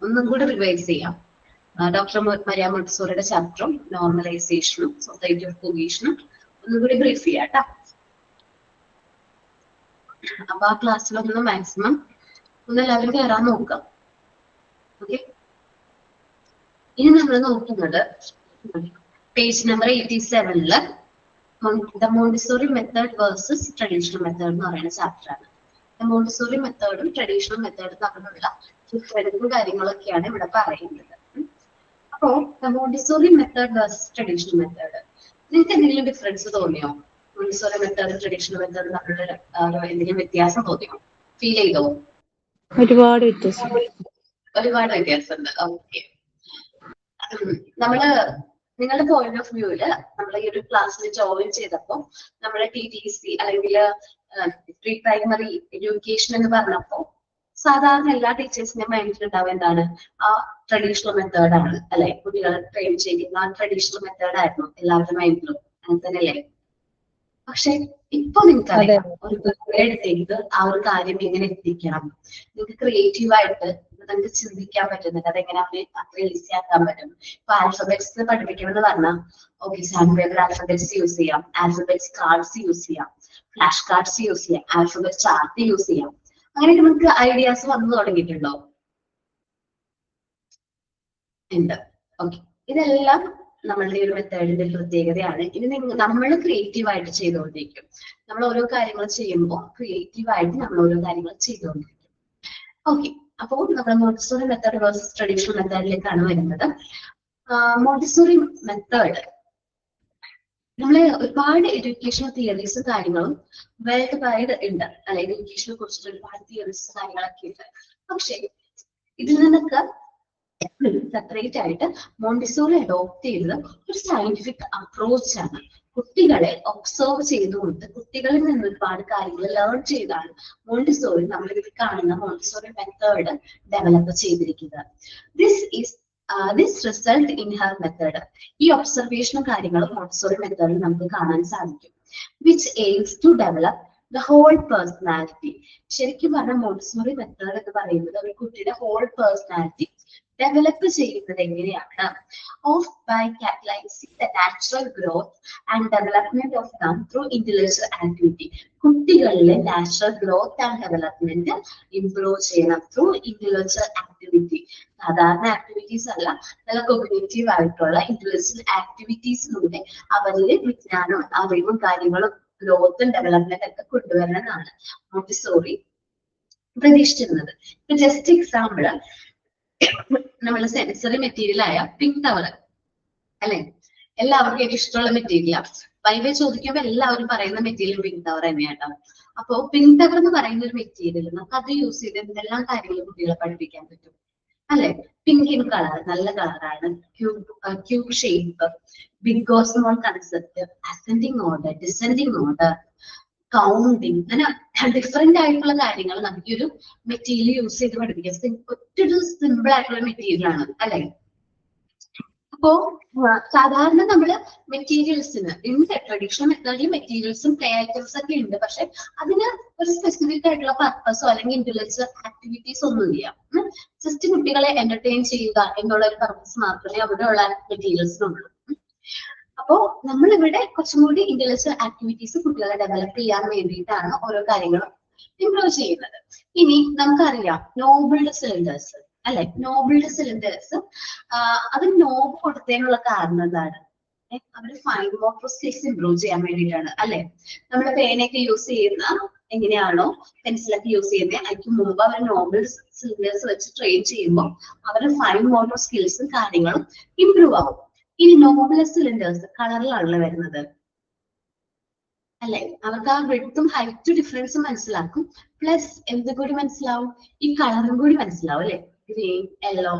ഒന്നും കൂടി റിവൈസ് ചെയ്യാം. ഡോക്ടർ മരിയ മോണ്ടിസോറിയുടെ ചാപ്റ്ററും നോർമലൈസേഷനും സൊസൈറ്റി ഓഫ് കൊഹീഷനും ഒന്നും കൂടി ബ്രീഫ് ചെയ്യാം കേട്ടോ. അപ്പൊ ആ ക്ലാസ്സിലൊന്ന് മാക്സിമം എല്ലാവരും കയറാൻ നോക്കാം. ഓക്കെ. ഇനി നമ്മൾ നോക്കുന്നത് page number 87 the Montessori method versus traditional method എന്ന് പറയുന്ന ചാപ്റ്റർ ആണ്. ദ മോണ്ടിസോറി മെത്തേഡും ട്രഡീഷണൽ മെത്തേഡും തമ്മിലുള്ള ഡിഫറൻസും കാര്യങ്ങളൊക്കെയാണ് ഇവിടെ പറയുന്നത്. അപ്പോ the Montessori method versus traditional method, നിങ്ങൾക്ക് എന്തെങ്കിലും ഡിഫറൻസ് തോന്നിയോ? മോണ്ടിസോറി മെത്തേഡ് ട്രഡീഷണൽ മെത്തേഡ് തമ്മിലുള്ള എന്തെങ്കിലും വ്യത്യാസം തോന്നിയോ? ഫീൽ ചെയ്തോ? ഒരുപാട് വ്യത്യാസം. ഒരുപാട് വ്യത്യാസമുണ്ട്. ഓക്കെ. നിങ്ങളുടെ പോയിന്റ് ഓഫ് വ്യൂവില് നമ്മൾ ഈ ഒരു ക്ലാസ്സിൽ ജോയിൻ ചെയ്തപ്പോ നമ്മുടെ TTC അല്ലെങ്കിൽ പ്രീ പ്രൈമറി എഡ്യൂക്കേഷൻ എന്ന് പറഞ്ഞപ്പോ സാധാരണ എല്ലാ ടീച്ചേഴ്സിന്റെ മൈൻഡിൽ ഉണ്ടാവും എന്താണ്? ആ ട്രഡീഷണൽ മെത്തേഡ് ആണ് അല്ലെ, കുട്ടികളെ ട്രെയിൻ ചെയ്യുന്ന ആ ട്രഡീഷണൽ മെത്തേഡ് ആയിരുന്നു എല്ലാവരുടെ മൈൻഡിലും, അങ്ങനെ തന്നെയല്ലേ? പക്ഷെ ഇപ്പൊ നിങ്ങൾക്കറിയാം ഒരു എടുത്തേക്ക് ആ ഒരു കാര്യം എങ്ങനെ എത്തിക്കണം, നിങ്ങൾക്ക് ക്രിയേറ്റീവായിട്ട് നിങ്ങൾക്ക് ചിന്തിക്കാൻ പറ്റുന്നുണ്ട്, അതെങ്ങനെ അത്ര ഈസി ആക്കാൻ പറ്റും. ഇപ്പൊ ആൽഫബറ്റ്സ് പഠിപ്പിക്കണം എന്ന് പറഞ്ഞാൽ okay, sand paper alphabets use ചെയ്യാം, ആൽഫബറ്റ്സ് കാർഡ്സ് യൂസ് ചെയ്യാം, ഫ്ലാഷ് കാർഡ്സ് യൂസ് ചെയ്യാം, ആൽഫബറ്റ് ചാർട്ട് യൂസ് ചെയ്യാം. അങ്ങനെയൊക്കെ നമുക്ക് ഐഡിയാസ് വന്നു തുടങ്ങിയിട്ടുണ്ടോ? ഉണ്ട്. ഓക്കെ. ഇതെല്ലാം നമ്മളുടെ ഒരു മെത്തേഡിന്റെ പ്രത്യേകതയാണ്. ഇനി നമ്മൾ ക്രിയേറ്റീവ് ആയിട്ട് ചെയ്തുകൊണ്ടിരിക്കും. നമ്മൾ ഓരോ കാര്യങ്ങൾ ചെയ്യുമ്പോൾ ക്രിയേറ്റീവ് ആയിട്ട് നമ്മൾ ഓരോ കാര്യങ്ങൾ ചെയ്തുകൊണ്ടിരിക്കും. ഓക്കെ. അപ്പോൾ നമ്മൾ മോണ്ടിസോറി മെത്തേഡ് വേഴ്സസ് ട്രഡീഷണൽ മെത്തേഡിലേക്കാണ് വരുന്നത്. മോണ്ടിസോറി മെത്തേഡ് നമ്മള് ഒരുപാട് എഡ്യൂക്കേഷണൽ തിയറീസും കാര്യങ്ങളും വേൾഡ് വൈഡ് ഉണ്ട് അല്ലെ, എഡ്യൂക്കേഷനെ കുറിച്ചിട്ട് ഒരുപാട് തിയറീസ് കാര്യങ്ങളൊക്കെ ഉണ്ട്. പക്ഷെ ഇതിൽ നിന്നൊക്കെ സെപ്പറേറ്റ് ആയിട്ട് മോണ്ടിസോറി അഡോപ്റ്റ് ചെയ്തത് ഒരു സയന്റിഫിക് അപ്രോച്ച് ആണ്. കുട്ടികളെ ഒബ്സർവ് ചെയ്തുകൊണ്ട് കുട്ടികളിൽ നിന്ന് ഒരുപാട് കാര്യങ്ങൾ ലേൺ ചെയ്താണ് മോണ്ടിസോറി നമ്മളിതിൽ കാണുന്ന മോണ്ടിസോറി മെത്തേഡ് ഡെവലപ്പ് ചെയ്തിരിക്കുന്നത്. This result in her method, ഈ ഒബ്സർവേഷനും കാര്യങ്ങളും മോണ്ടിസോറി മെത്തേഡിൽ നമുക്ക് കാണാൻ സാധിക്കും. Which aims to develop the whole personality. ശരിക്കും പറഞ്ഞ മോണ്ടിസോറി മെത്തേഡ് എന്ന് പറയുന്നത് ഒരു കുട്ടിയുടെ ഹോൾ പേഴ്സണാലിറ്റി ഡെവലപ്പ് ചെയ്യുന്നത് എങ്ങനെയാണ്? Of by catalysing the natural growth and development of them through intellectual activity. കുട്ടികളിലെ natural growth and development improve ചെയ്യണം ത്രൂ ഇന്റലക്ച്വൽ ആക്ടിവിറ്റി. സാധാരണ ആക്ടിവിറ്റീസ് അല്ല, നല്ല കോഗ്നിറ്റീവ് ആയിട്ടുള്ള ഇന്റലക്ച്വൽ ആക്ടിവിറ്റീസിലൂടെ അവരിലെ വിജ്ഞാനവും അറിവും കാര്യങ്ങളും ഗ്രോത്തും ഡെവലപ്മെന്റ് ഒക്കെ കൊണ്ടുവരണമെന്നാണ് മോണ്ടിസോറി പ്രതീക്ഷിച്ചിരുന്നത്. ഇപ്പൊ ജസ്റ്റ് എക്സാമ്പിൾ, നമ്മളെ സെൻസറി മെറ്റീരിയൽ ആയ പിങ്ക് ടവർ അല്ലെ, എല്ലാവർക്കും ഏറ്റവും ഇഷ്ടമുള്ള മെറ്റീരിയലാണ്. വൈവേ ചോദിക്കുമ്പോൾ എല്ലാവരും പറയുന്ന മെറ്റീരിയൽ പിങ്ക് ടവർ തന്നെയാട്ടോ. അപ്പോ പിങ്ക് ടവർ എന്ന് പറയുന്ന ഒരു മെറ്റീരിയൽ നമുക്ക് അത് യൂസ് ചെയ്ത് എന്തെല്ലാം കാര്യങ്ങൾ കുട്ടികളെ പഠിപ്പിക്കാൻ പറ്റും? അല്ലെ? പിങ്ക് ഇൻ കളർ, നല്ല കളറാണ്. Cube shape, big or small concept, ascending order, descending order, counting, അങ്ങനെ ഡിഫറെന്റ് ആയിട്ടുള്ള കാര്യങ്ങൾ നമുക്ക് ഒരു മെറ്റീരിയൽ യൂസ് ചെയ്ത് പഠിപ്പിക്കാം. ഒറ്റൊരു സിമ്പിൾ ആയിട്ടുള്ള മെറ്റീരിയൽ ആണ് അല്ലെ? അപ്പോ സാധാരണ നമ്മള് മെറ്റീരിയൽസിന് ഇന്ന് ട്രഡീഷണൽ മെത്തേഡിൽ മെറ്റീരിയൽസും പ്ലേ ഐറ്റംസ് ഒക്കെ ഉണ്ട്. പക്ഷെ അതിന് ഒരു സ്പെസിഫിക് ആയിട്ടുള്ള പർപ്പസോ അല്ലെങ്കിൽ ഇന്റലക്ച്വൽ ആക്ടിവിറ്റീസ് ഒന്നുമില്ല. ജസ്റ്റ് കുട്ടികളെ എന്റർടൈൻ ചെയ്യുക എന്നുള്ള ഒരു പർപ്പസ് മാത്രമേ അവിടെയുള്ള മെറ്റീരിയൽസിനുള്ളൂ. അപ്പോ നമ്മളിവിടെ കുറച്ചും കൂടി ഇന്റലക്ച്വൽ ആക്ടിവിറ്റീസ് കുട്ടികളെ ഡെവലപ്പ് ചെയ്യാൻ വേണ്ടിയിട്ടാണ് ഓരോ കാര്യങ്ങളും ഇംപ്രൂവ് ചെയ്യുന്നത്. ഇനി നമുക്കറിയാം നോബിൾഡ് സിലിണ്ടേഴ്സ് അല്ലെ? നോബിൾഡ് സിലിണ്ടേഴ്സ് അത് നോബ് കൊടുത്തതിനുള്ള കാരണം എന്താണ്? അവര് ഫൈൻ മോട്ടോർ സ്കിൽസ് ഇംപ്രൂവ് ചെയ്യാൻ വേണ്ടിയിട്ടാണ് അല്ലെ? നമ്മൾ പേനയൊക്കെ യൂസ് ചെയ്യുന്ന എങ്ങനെയാണോ പെൻസിലൊക്കെ യൂസ് ചെയ്യുന്നത്, അതിന് മുമ്പ് അവർ നോബിൾ സിലിണ്ടേഴ്സ് വെച്ച് ട്രെയിൻ ചെയ്യുമ്പോൾ അവരുടെ ഫൈൻ മോട്ടോർ സ്കിൽസും കാര്യങ്ങളും ഇംപ്രൂവ് ആവും. ഇനി നോബിളസ് സിലിണ്ടേഴ്സ് കളറിലാണല്ലോ വരുന്നത് അല്ലെ? അവർക്ക് ആ വിഡ്ത്തും ഹൈറ്റ് ഡിഫറൻസും മനസ്സിലാക്കും. പ്ലസ് എന്ത് കൂടി മനസ്സിലാവും? ഈ കളറും കൂടി മനസ്സിലാവും അല്ലെ? ഗ്രീൻ, യെല്ലോ,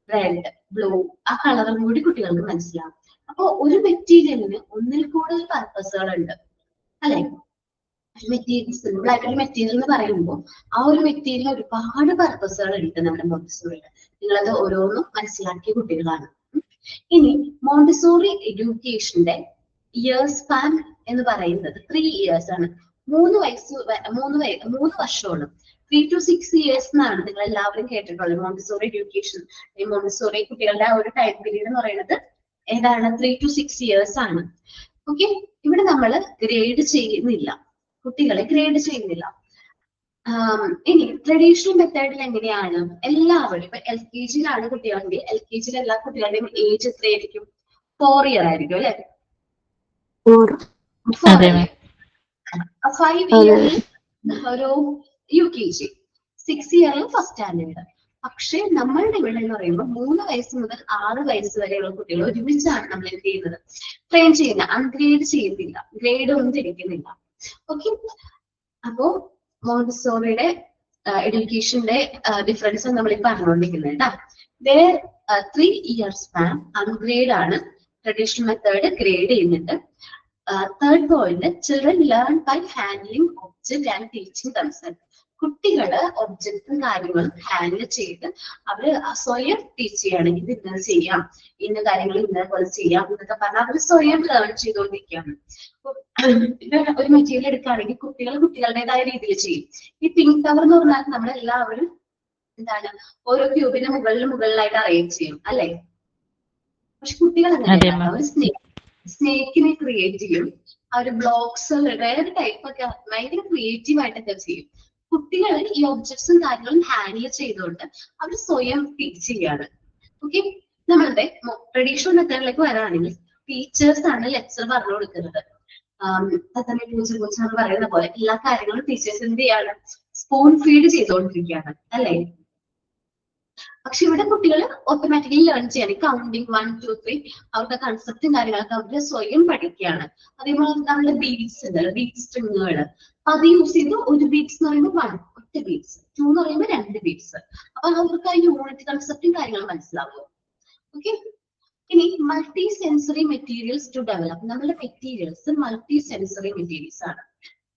റെഡ്, ബ്ലൂ, ആ കളറും കൂടി കുട്ടികൾക്ക് മനസ്സിലാവും. അപ്പൊ ഒരു മെറ്റീരിയലിന് ഒന്നിൽ കൂടുതൽ പർപ്പസുകൾ ഉണ്ട് അല്ലെ? മെറ്റീരിയൽ സിമ്പിൾ ആയിട്ടൊരു മെറ്റീരിയൽ എന്ന് പറയുമ്പോൾ ആ ഒരു മെറ്റീരിയൽ ഒരുപാട് പർപ്പസുകൾ ഉണ്ട് നമ്മുടെ മോണ്ടിസോറിയിൽ. നിങ്ങളത് ഓരോന്നും മനസ്സിലാക്കിയ കുട്ടികളാണ്. ഇനി മോണ്ടിസോറി എഡ്യൂക്കേഷന്റെ ഇയർ സ്പാൻ എന്ന് പറയുന്നത് 3 years ആണ്. 3 വർഷമാണ്. 3 to 6 years എന്നാണ് നിങ്ങൾ എല്ലാവരും കേട്ടിട്ടുള്ളത് മോണ്ടിസോറി എഡ്യൂക്കേഷൻ. ഈ മോണ്ടിസോറി കുട്ടികളുടെ ആ ഒരു ടൈം പീരീഡ് എന്ന് പറയുന്നത് ഏതാണ്? 3 to 6 years ആണ്. ഓക്കെ, ഇവിടെ നമ്മൾ ഗ്രേഡ് ചെയ്യുന്നില്ല, കുട്ടികളെ ഗ്രേഡ് ചെയ്യുന്നില്ല. ഇനി ട്രഡീഷണൽ മെത്തേഡിൽ എങ്ങനെയാണ്? എല്ലാവരും ഇപ്പൊ LKG കുട്ടികളുടെ LKG എല്ലാ കുട്ടികളുടെയും ഏജ് എത്രയായിരിക്കും? 4 year ആയിരിക്കും അല്ലെ? 5 years ഒരു UKG, 6 year ഫസ്റ്റ് സ്റ്റാൻഡേർഡ്. പക്ഷെ നമ്മളുടെ ഇവിടെ എന്ന് പറയുമ്പോൾ 3 വയസ്സ് മുതൽ 6 വയസ്സ് വരെയുള്ള കുട്ടികൾ ഒരുമിച്ചാണ് നമ്മൾ എന്ത് ചെയ്യുന്നത്? ട്രെയിൻ ചെയ്യുന്നത്. അൺഗ്രേഡ് ചെയ്യുന്നില്ല, ഗ്രേഡ് ഒന്നും തിരിക്കുന്നില്ല. ഓക്കെ, അപ്പോ മോണ്ടിസോറിയുടെ എഡ്യൂക്കേഷന്റെ ഡിഫറൻസ് നമ്മൾ ഈ പറഞ്ഞുകൊണ്ടിരിക്കുന്നത് കേട്ടോ. 3 years സ്പാൻ അൺഗ്രേഡ് ആണ്, ട്രഡീഷണൽ മെത്തേഡ് ഗ്രേഡ് ചെയ്യുന്നുണ്ട്. Third point, children learn by handling object and teaching themselves. കുട്ടികള് ഒബ്ജക്റ്റും കാര്യങ്ങളും ഹാൻഡിൽ ചെയ്ത് അവര് സ്വയം ടീച്ച് ചെയ്യാണ്. ഇത് ഇന്നത് ചെയ്യാം, ഇന്ന കാര്യങ്ങൾ ഇന്നപോലെ ചെയ്യാം എന്നൊക്കെ പറഞ്ഞാൽ അവര് സ്വയം ലേൺ ചെയ്തുകൊണ്ടിരിക്കുകയാണ്. ഒരു മെറ്റീരിയൽ എടുക്കുകയാണെങ്കിൽ കുട്ടികൾ കുട്ടികളുടേതായ രീതിയിൽ ചെയ്യും. ഈ പിങ്ക് കവർ എന്ന് പറഞ്ഞാൽ നമ്മളെല്ലാവരും എന്താണ് ഓരോ ക്യൂബിന് മുകളിലായിട്ട് അറേഞ്ച് ചെയ്യും അല്ലെ? പക്ഷെ കുട്ടികൾ അങ്ങനെയല്ല, അവർ സ്നേക്കിനെ ക്രിയേറ്റ് ചെയ്യും. അവര് ബ്ലോക്സ് വേറെ ടൈപ്പ് ഒക്കെ ഭയങ്കര ക്രിയേറ്റീവ് ആയിട്ടൊക്കെ ചെയ്യും. കുട്ടികൾ ഈ ഒബ്ജക്ട്സും കാര്യങ്ങളും ഹാൻഡിൽ ചെയ്തുകൊണ്ട് അവർ സ്വയം ടീച്ച് ചെയ്യാണ്. ഓക്കെ, നമ്മളുടെ ട്രഡീഷണൽ മെത്തേഡിലേക്ക് വരാണെങ്കിൽ ടീച്ചേഴ്സ് ആണ് ലെക്ചർ പറഞ്ഞു കൊടുക്കുന്നത്. പൂച്ച പറയുന്ന പോലെ എല്ലാ കാര്യങ്ങളും ടീച്ചേഴ്സ് എന്ത് ചെയ്യാണ്? സ്പൂൺ ഫീഡ് ചെയ്തുകൊണ്ടിരിക്കുകയാണ് അല്ലെ? പക്ഷെ ഇവിടെ കുട്ടികൾ ഓട്ടോമാറ്റിക്കലി ലേൺ ചെയ്യാണ്. കൗണ്ടിങ് 1 2 3 അവരുടെ കൺസെപ്റ്റും കാര്യങ്ങളൊക്കെ അവര് സ്വയം പഠിക്കുകയാണ്. അതേപോലെ നമ്മുടെ ബീഡ്സ് ഉണ്ട്, ബീഡ് സ്ട്രിങ്ങുകൾ, അത് യൂസ് ചെയ്ത് ഒരു ബീഡ്സ് എന്ന് പറയുമ്പോൾ 1 ഒറ്റ ബീഡ്സ്, 2 എന്ന് പറയുമ്പോൾ 2 ബീഡ്സ്. അപ്പൊ അവർക്ക് ആ യൂണിറ്റ് കൺസെപ്റ്റും കാര്യങ്ങളും മനസ്സിലാവും. ഓക്കെ, ഇനി multi sensory materials to develop. നമ്മുടെ മെറ്റീരിയൽസ് മൾട്ടി സെൻസറി മെറ്റീരിയൽസ് ആണ്.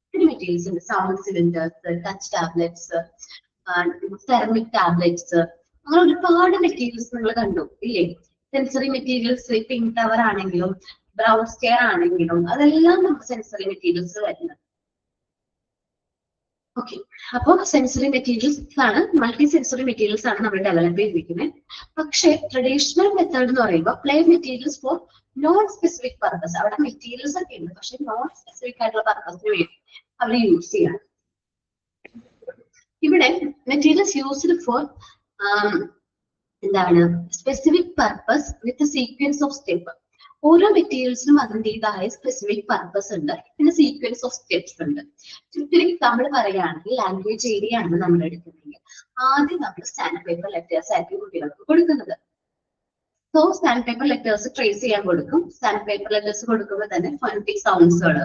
ഒത്തിരി മെറ്റീരിയൽസ് ഉണ്ട്. Sound cylinders, touch tablets, thermic tablets, അങ്ങനെ ഒരുപാട് മെറ്റീരിയൽസ് നിങ്ങൾ കണ്ടു ഇല്ലേ? സെൻസറി മെറ്റീരിയൽസ് പിങ്ക് ടവർ ആണെങ്കിലും ബ്രൗൺ സ്റ്റെയർ ആണെങ്കിലും അതെല്ലാം നമുക്ക് സെൻസറി മെറ്റീരിയൽസ് വരുന്നത്. ഓക്കെ, അപ്പൊ സെൻസറി മെറ്റീരിയൽസ് ആണ്, മൾട്ടി സെൻസറി മെറ്റീരിയൽസ് ആണ് നമ്മൾ ഡെവലപ്പ് ചെയ്തിരിക്കുന്നത്. പക്ഷെ ട്രഡീഷണൽ മെത്തേഡ് എന്ന് പറയുമ്പോൾ play materials for non specific purpose. അവിടെ മെറ്റീരിയൽസ് ഒക്കെ ഉണ്ട്, പക്ഷെ നോൺ സ്പെസിഫിക് ആയിട്ടുള്ള പർപ്പസിന് വേണ്ടി അവർ യൂസ് ചെയ്യണം. ഇവിടെ മെറ്റീരിയൽസ് യൂസ്ഡ് ഫോർ എന്താണ് specific purpose with sequence of step. ഓരോ മെറ്റീരിയൽസിനും അതിൻ്റെതായ സ്പെസിഫിക് പർപ്പസ് ഉണ്ട്, പിന്നെ സീക്വൻസ് ഓഫ് സ്റ്റെപ്സ് ഉണ്ട്. ചുറ്റും നമ്മൾ പറയുകയാണെങ്കിൽ ലാംഗ്വേജ് ഏരിയ ആണ് നമ്മൾ എടുക്കുന്നെങ്കിൽ ആദ്യം നമ്മൾ സാൻഡ് പേപ്പർ ലെറ്റേഴ്സ് ആയിരിക്കും കുട്ടികൾക്ക് കൊടുക്കുന്നത്. So sand paper letters trace ചെയ്യാൻ കൊടുക്കും. സാൻഡ് പേപ്പർ ലെറ്റേഴ്സ് കൊടുക്കുമ്പോൾ തന്നെ ഫോണറ്റിക് സൗണ്ട്സുകൾ,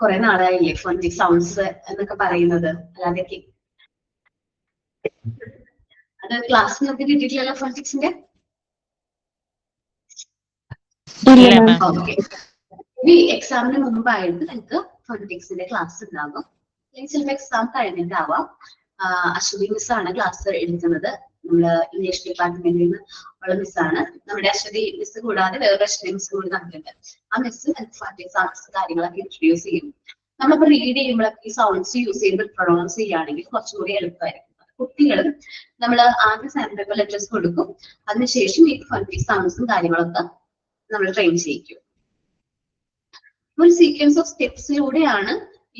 കുറെ നാളായില്ലേ ഫോണറ്റിക് സൗണ്ട്സ് എന്നൊക്കെ പറയുന്നത്, അല്ലാതെ അത് ക്ലാസ് നമുക്ക് കിട്ടിയിട്ടില്ലല്ലോ ഫോണിക്സിന്റെ? ഇല്ല മാം. ഓക്കെ. ഈ എക്സാമിന് മുമ്പായിട്ട് നിങ്ങൾക്ക് ഫോണിക്സിന്റെ ക്ലാസ് ഉണ്ടാകും. അല്ലെങ്കിൽ ചിലപ്പോൾ എക്സാം കഴിഞ്ഞിട്ടാവാം. അശ്വതി മിസ്സാണ് ക്ലാസ് എടുക്കുന്നത്. നമ്മള് ഇംഗ്ലീഷ് ഡിപ്പാർട്ട്മെന്റിൽ നിന്ന് ഉള്ള മിസ്സാണ്. നമ്മുടെ അശ്വതി മിസ് കൂടാതെ വേറെ അശ്വതി മിസ് കൂടി നമുക്കുണ്ട്. ആ മിസ് സൗണ്ട്സ് കാര്യങ്ങളൊക്കെ ഇൻട്രൊഡ്യൂസ് ചെയ്യും. നമ്മളിപ്പോ റീഡ് ചെയ്യുമ്പോഴൊക്കെ ഈ സൗണ്ട്സ് യൂസ് ചെയ്യുമ്പോൾ പ്രൊണൗൺസ് ചെയ്യുകയാണെങ്കിൽ കുറച്ചുകൂടി എളുപ്പമായിരിക്കും. കുട്ടികളും നമ്മൾ ആദ്യം സാമ്പിൾ ലെറ്റേഴ്സ് കൊടുക്കും. അതിനുശേഷം ഈ ഫണ്ടി സൗണ്ട്സും കാര്യങ്ങളൊക്കെ നമ്മൾ ട്രെയിൻ ചെയ്യിക്കും. ഒരു സീക്വൻസ് ഓഫ് സ്റ്റെപ്സിലൂടെയാണ്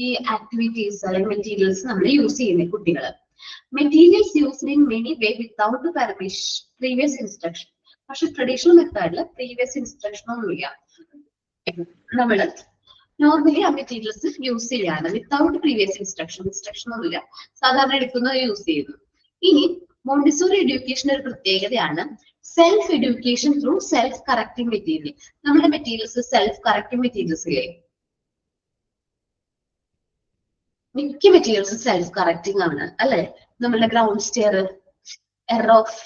ഈ ആക്ടിവിറ്റീസ് അല്ലെങ്കിൽ മെറ്റീരിയൽസ് നമ്മൾ യൂസ് ചെയ്യുന്നത് കുട്ടികള്. Materials used in many way without permission previous instruction. പക്ഷെ ട്രഡീഷണൽ മെത്തേഡിൽ പ്രീവിയസ് ഇൻസ്ട്രക്ഷൻ ഒന്നുമില്ല. നമ്മള് നോർമലി ആ മെറ്റീരിയൽസ് യൂസ് ചെയ്യാണ് വിത്തൗട്ട് പ്രീവിയസ് ഇൻസ്ട്രക്ഷൻ ഒന്നുമില്ല, സാധാരണ എടുക്കുന്നത് യൂസ് ചെയ്യുന്നു. ഇനി മോണ്ടിസോറി എഡ്യൂക്കേഷൻ ഒരു പ്രത്യേകതയാണ് self education through self correcting material. നമ്മുടെ മെറ്റീരിയൽസ് സെൽഫ് കറക്റ്റിംഗ് മെറ്റീരിയൽസ് ഇല്ലേ? മിക്ക മെറ്റീരിയൽസ് സെൽഫ് കറക്റ്റിംഗ് ആണ് അല്ലെ? നമ്മളുടെ ground stair error of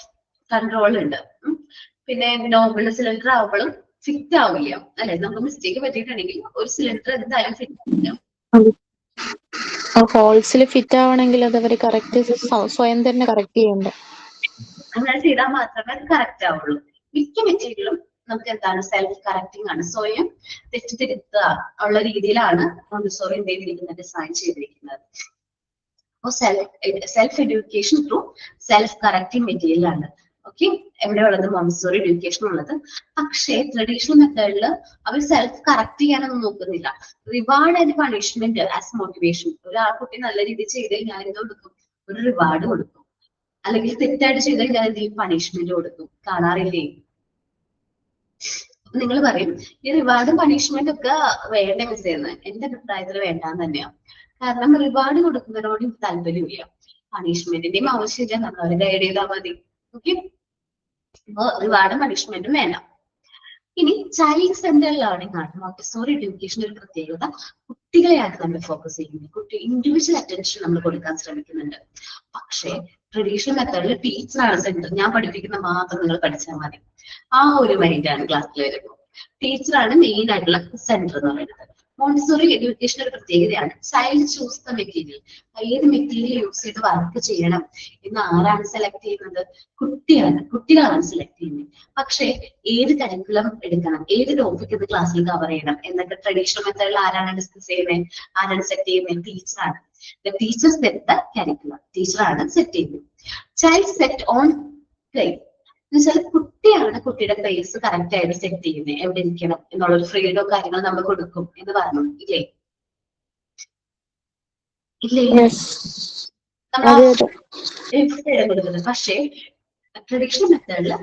control ഉണ്ട്. പിന്നെ നോർമൽ സിലിണ്ടർ ആവുമ്പോഴും ഫിറ്റ് ആവില്ല അല്ലെ? നമുക്ക് മിസ്റ്റേക്ക് പറ്റിയിട്ടുണ്ടെങ്കിൽ ഒരു സിലിണ്ടർ എന്തായാലും ഫിറ്റ് ആവില്ല. ഹോൾസിൽ ഫിറ്റ് ആവണമെങ്കിൽ അത് അവര് കറക്റ്റ് സ്വയം തന്നെ കറക്റ്റ് ചെയ്യണ്ട. അങ്ങനെ ചെയ്താൽ മാത്രമേ അത് കറക്റ്റ് ആവുള്ളൂ. മിക്ക മെറ്റീരിയലും നമുക്ക് എന്താണ് സെൽഫ് കറക്റ്റിംഗ് ആണ്. സ്വയം തെറ്റിദ്ധരുത്തുക ഉള്ള രീതിയിലാണ് മോണ്ടിസോറി എന്ത് ചെയ്തിരിക്കുന്നത്, ഡിസൈൻ ചെയ്തിരിക്കുന്നത്. അപ്പോൾ self education through self correcting material ആണ്. ഓക്കെ, എവിടെ ഉള്ളത്? മോണ്ടിസോറി എഡ്യൂക്കേഷൻ ഉള്ളത്. പക്ഷേ ട്രഡീഷണൽ മെത്തേഡിൽ അവർ സെൽഫ് കറക്റ്റ് ചെയ്യാനൊന്നും നോക്കുന്നില്ല. Reward and punishment as motivation. ഒരാൾ കുട്ടി നല്ല രീതിയിൽ ചെയ്ത് കഴിഞ്ഞാൽ എന്ത് കൊടുക്കും? ഒരു റിവാർഡ് കൊടുക്കും. അല്ലെങ്കിൽ തെറ്റായിട്ട് ചെയ്ത് കഴിഞ്ഞാൽ എന്തെങ്കിലും പണിഷ്മെന്റ് കൊടുക്കും. കാണാറില്ലേ? നിങ്ങൾ പറയും ഈ റിവാർഡും പണിഷ്മെന്റ് ഒക്കെ വേണ്ട മിസ്സെന്ന്. എന്റെ അഭിപ്രായത്തിൽ വേണ്ടാന്ന് തന്നെയാണ്. കാരണം റിവാർഡ് കൊടുക്കുന്നതിനോട് എനിക്ക് താല്പര്യമില്ല, പണിഷ്മെന്റിന്റെയും ആവശ്യമില്ല. നമ്മൾ അവരെ ഗൈഡ് ചെയ്താൽ മതി. ഓക്കെ, അപ്പോ റിവാർഡും പണിഷ്മെന്റും വേണ്ട. ഇനി ചൈൽഡ് സെന്റർ ലേണിംഗ് ആണ് മോണ്ടിസോറി എഡ്യൂക്കേഷൻ ഒരു പ്രത്യേകത. കുട്ടികളെയാണ് നമ്മൾ ഫോക്കസ് ചെയ്യുന്നത്. കുട്ടി ഇൻഡിവിജ്വൽ അറ്റൻഷൻ നമ്മൾ കൊടുക്കാൻ ശ്രമിക്കുന്നുണ്ട്. പക്ഷേ ട്രഡീഷണൽ മെത്തേഡിൽ ടീച്ചറാണ് സെന്റർ. ഞാൻ പഠിപ്പിക്കുന്ന മാത്രം നിങ്ങൾ പഠിച്ചാൽ മതി, ആ ഒരു മൈൻഡാണ് ക്ലാസ്സിൽ വരുമ്പോൾ. ടീച്ചറാണ് മെയിൻ ആയിട്ടുള്ള സെന്റർ എന്ന് പറയുന്നത്. മോണ്ടിസോറി എഡ്യൂക്കേഷൻ ഒരു പ്രത്യേകതയാണ് ചൈൽഡ് ചൂസ് ദ മെറ്റീരിയൽ. ഏത് മെറ്റീരിയൽ യൂസ് ചെയ്ത് വർക്ക് ചെയ്യണം എന്ന് ആരാണ് സെലക്ട് ചെയ്യുന്നത്? കുട്ടികളാണ് സെലക്ട് ചെയ്യുന്നത്. പക്ഷേ ഏത് കരിക്കുലം എടുക്കണം, ഏത് ടോപ്പിക് ഇത് ക്ലാസ്സിൽ കവർ ചെയ്യണം എന്നൊക്കെ ട്രഡീഷണൽ മെത്തേഡിൽ ആരാണ് ഡിസ്കസ് ചെയ്യുന്നത്, ആരാണ് സെറ്റ് ചെയ്യുന്നത്? ടീച്ചറാണ്. The teacher set the curriculum. ടീച്ചറാണ് സെറ്റ് ചെയ്യുന്നത്. ചൈൽഡ് സെറ്റ് ഓൺ പ്ലേ എന്നുവെച്ചാൽ കുട്ടിയാണ് കുട്ടിയുടെ പ്ലേസ് കറക്റ്റ് ആയിട്ട് സെറ്റ് ചെയ്യുന്നത്, എവിടെ ഇരിക്കണം എന്നുള്ളൊരു ഫ്രീഡോ കാര്യങ്ങൾ നമ്മൾ കൊടുക്കും എന്ന് പറഞ്ഞു ഇല്ലേ? ഇല്ലേ? നമ്മൾ കൊടുക്കുന്നത്. പക്ഷേ ട്രഡീഷണൽ മെത്തേഡില്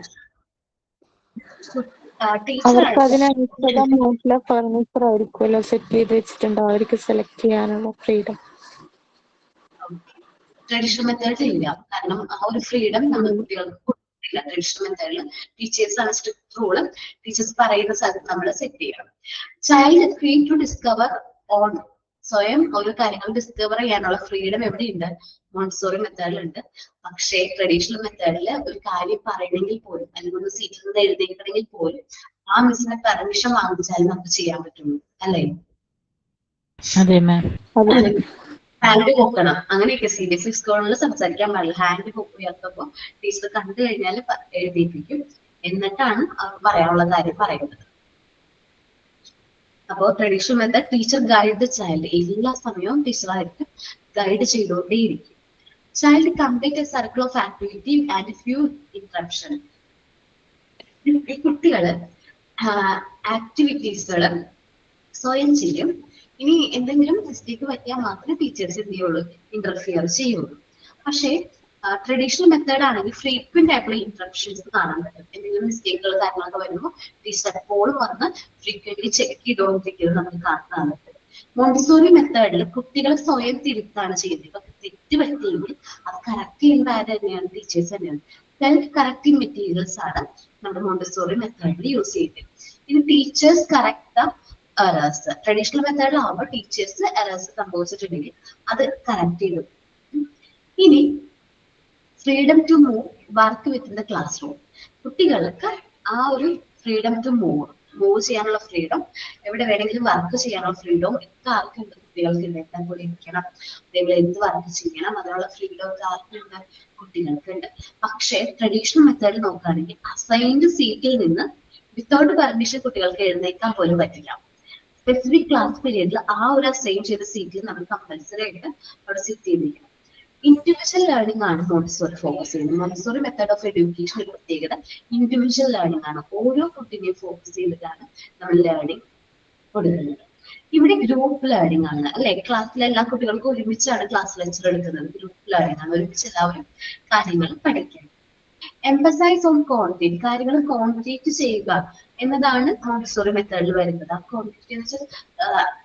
അവർക്ക് അതിനനുസരിച്ചുള്ള ഫർണിച്ചർ ആയിരിക്കുമല്ലോ സെറ്റ് ചെയ്ത് വെച്ചിട്ടുണ്ട്, അവർക്ക് സെലക്ട് ചെയ്യാനുള്ള ഫ്രീഡം. ട്രഡീഷണൽ മെത്തേഡിൽ ഇല്ല. കാരണം ആ ഒരു ഫ്രീഡം നമ്മൾ കുട്ടികൾക്ക് കൊടുക്കില്ല. ട്രഡീഷണൽ മെത്തേഡിൽ ടീച്ചേഴ്സ് ആണ് സ്ട്രിക്ട് റൂള്. ടീച്ചേഴ്സ് പറയുന്ന സ്ഥലത്ത് നമ്മൾ സെറ്റ് ചെയ്യണം. Child free to discover own. സ്വയം ഓരോ കാര്യങ്ങൾ ഡിസ്കവർ ചെയ്യാനുള്ള ഫ്രീഡം എവിടെയുണ്ട്? മോണ്ടിസോറി മെത്തേഡിലുണ്ട്. പക്ഷേ ട്രഡീഷണൽ മെത്തേഡിൽ ഒരു കാര്യം പറയണമെങ്കിൽ പോലും അല്ലെങ്കിൽ ഒരു സീറ്റിൽ നിന്ന് എഴുതിക്കണമെങ്കിൽ പോലും ആ മിസ്സിനെ പെർമിഷൻ വാങ്ങിച്ചാലും നമുക്ക് ചെയ്യാൻ പറ്റുള്ളൂ അല്ലേ? അതെ മാം. ഹാൻഡ് പൊക്കണം, അങ്ങനെയൊക്കെ CBSE സ്കൂളിൽ സംസാരിക്കാൻ പാടില്ല. ഹാൻഡ് പൊക്കിയപ്പോ ടീച്ചർ കണ്ടു കഴിഞ്ഞാൽ എഴുതിപ്പിക്കും, എന്നിട്ടാണ് അവർ പറയാനുള്ള കാര്യം പറയുന്നത്. അപ്പോ traditional method teacher guide the child. എല്ലാ സമയവും ടീച്ചറായിട്ട് ഗൈഡ് ചെയ്തുകൊണ്ടേയിരിക്കും. Child complete a circle of activity and few interruption. ഈ കുട്ടികള് ആക്ടിവിറ്റീസുകൾ സ്വയം ചെയ്യും. ഇനി എന്തെങ്കിലും മിസ്റ്റേക്ക് പറ്റിയാൽ മാത്രമേ ടീച്ചേഴ്സ് എന്ത് ചെയ്യുള്ളൂ? ഇന്റർഫിയർ ചെയ്യുള്ളൂ. പക്ഷേ ട്രഡീഷണൽ മെത്തേഡ് ആണെങ്കിൽ ഫ്രീക്വന്റ് ആയിട്ടുള്ള ഇന്ററപ്ഷൻസ് കാണാൻ പറ്റും. എന്തെങ്കിലും മിസ്റ്റേക്കുകൾ കാര്യങ്ങളൊക്കെ വരുമ്പോൾ ടീച്ചർ എപ്പോഴും വന്ന് ഫ്രീക്വന്റ്ലി ചെക്ക് ചെയ്തുകൊണ്ടിരിക്കുന്നത് നമുക്ക് കാണാൻ പറ്റും. മോണ്ടിസോറി മെത്തേഡിൽ കുട്ടികൾ സ്വയം തിരുത്താണ് ചെയ്യുന്നത്. ഇപ്പൊ തെറ്റ് പറ്റിയെങ്കിൽ അത് കറക്റ്റ് ചെയ്യുന്ന ആര് തന്നെയാണ്? ടീച്ചേഴ്സ് തന്നെയാണ്. സെൽഫ് കറക്റ്റിംഗ് മെറ്റീരിയൽസ് ആണ് നമ്മുടെ മോണ്ടിസോറി മെത്തേഡിൽ യൂസ് ചെയ്യുന്നത്. ഇത് teachers correct the errors. Traditional മെത്തേഡിലാവുമ്പോൾ ടീച്ചേഴ്സ് എറേഴ്സ് സംഭവിച്ചിട്ടുണ്ടെങ്കിൽ അത് കറക്റ്റ് ചെയ്തു. ഇനി freedom to move work within the classroom. കുട്ടികൾക്ക് ആ ഒരു ഫ്രീഡം ടു മൂവ് ചെയ്യാനുള്ള ഫ്രീഡം, എവിടെ വേണമെങ്കിലും വർക്ക് ചെയ്യാനുള്ള ഫ്രീഡം ഒക്കെ ആർക്കുണ്ട്? കുട്ടികൾക്ക് എല്ലാം കൂടി ഇരിക്കണം, അതേപോലെ എന്ത് വർക്ക് ചെയ്യണം, അതിനുള്ള ഫ്രീഡം ഒക്കെ ആർക്കുണ്ട്? കുട്ടികൾക്കുണ്ട്. പക്ഷേ ട്രഡീഷണൽ മെത്തേഡ് നോക്കുകയാണെങ്കിൽ അസൈൻഡ് സീറ്റിൽ നിന്ന് വിത്തൗട്ട് പെർമിഷൻ കുട്ടികൾക്ക് എഴുന്നേക്കാൻ പോലും പറ്റില്ല. സ്പെസിഫിക് ക്ലാസ് പീരീഡിൽ ആ ഒരു അസൈൻ ചെയ്ത സീറ്റിൽ നമ്മൾ കമ്പൽസറി ആയിട്ട് അവിടെ സിറ്റ് ചെയ്തിരിക്കണം. ഇൻഡിവിജ്വൽ ലേണിംഗ് ആണ് മോണ്ടിസോറി ഫോക്കസ് ചെയ്യുന്നത്. മോണ്ടിസോറി മെത്തേഡ് ഓഫ് എഡ്യൂക്കേഷൻ ഒരു പ്രത്യേകത ഇൻഡിവിജ്വൽ ലേണിംഗ് ആണ്. ഓരോ കുട്ടിനെയും ഫോക്കസ് ചെയ്തിട്ടാണ് നമ്മൾ ലേണിംഗ് കൊടുക്കുന്നത്. ഇവിടെ ഗ്രൂപ്പ് ലേണിംഗ് ആണ് അല്ലെ. ക്ലാസ്സിലെ എല്ലാ കുട്ടികൾക്കും ഒരുമിച്ചാണ് ക്ലാസ് ലെക്ചർ എടുക്കുന്നത്. ഗ്രൂപ്പ് ലേണിംഗ് ആണ്, ഒരുമിച്ച് എല്ലാവരും കാര്യങ്ങൾ പഠിക്കാൻ. എംഫസൈസ് ഓൺ ക്വാണ്ടിറ്റി, കാര്യങ്ങൾ ക്വാണ്ടിറ്റേറ്റ് ചെയ്യുക എന്നതാണ് മോണ്ടിസോറി മെത്തേഡിൽ വരുന്നത്. ആ ക്വാണ്ടിറ്റി എന്ന് വെച്ചാൽ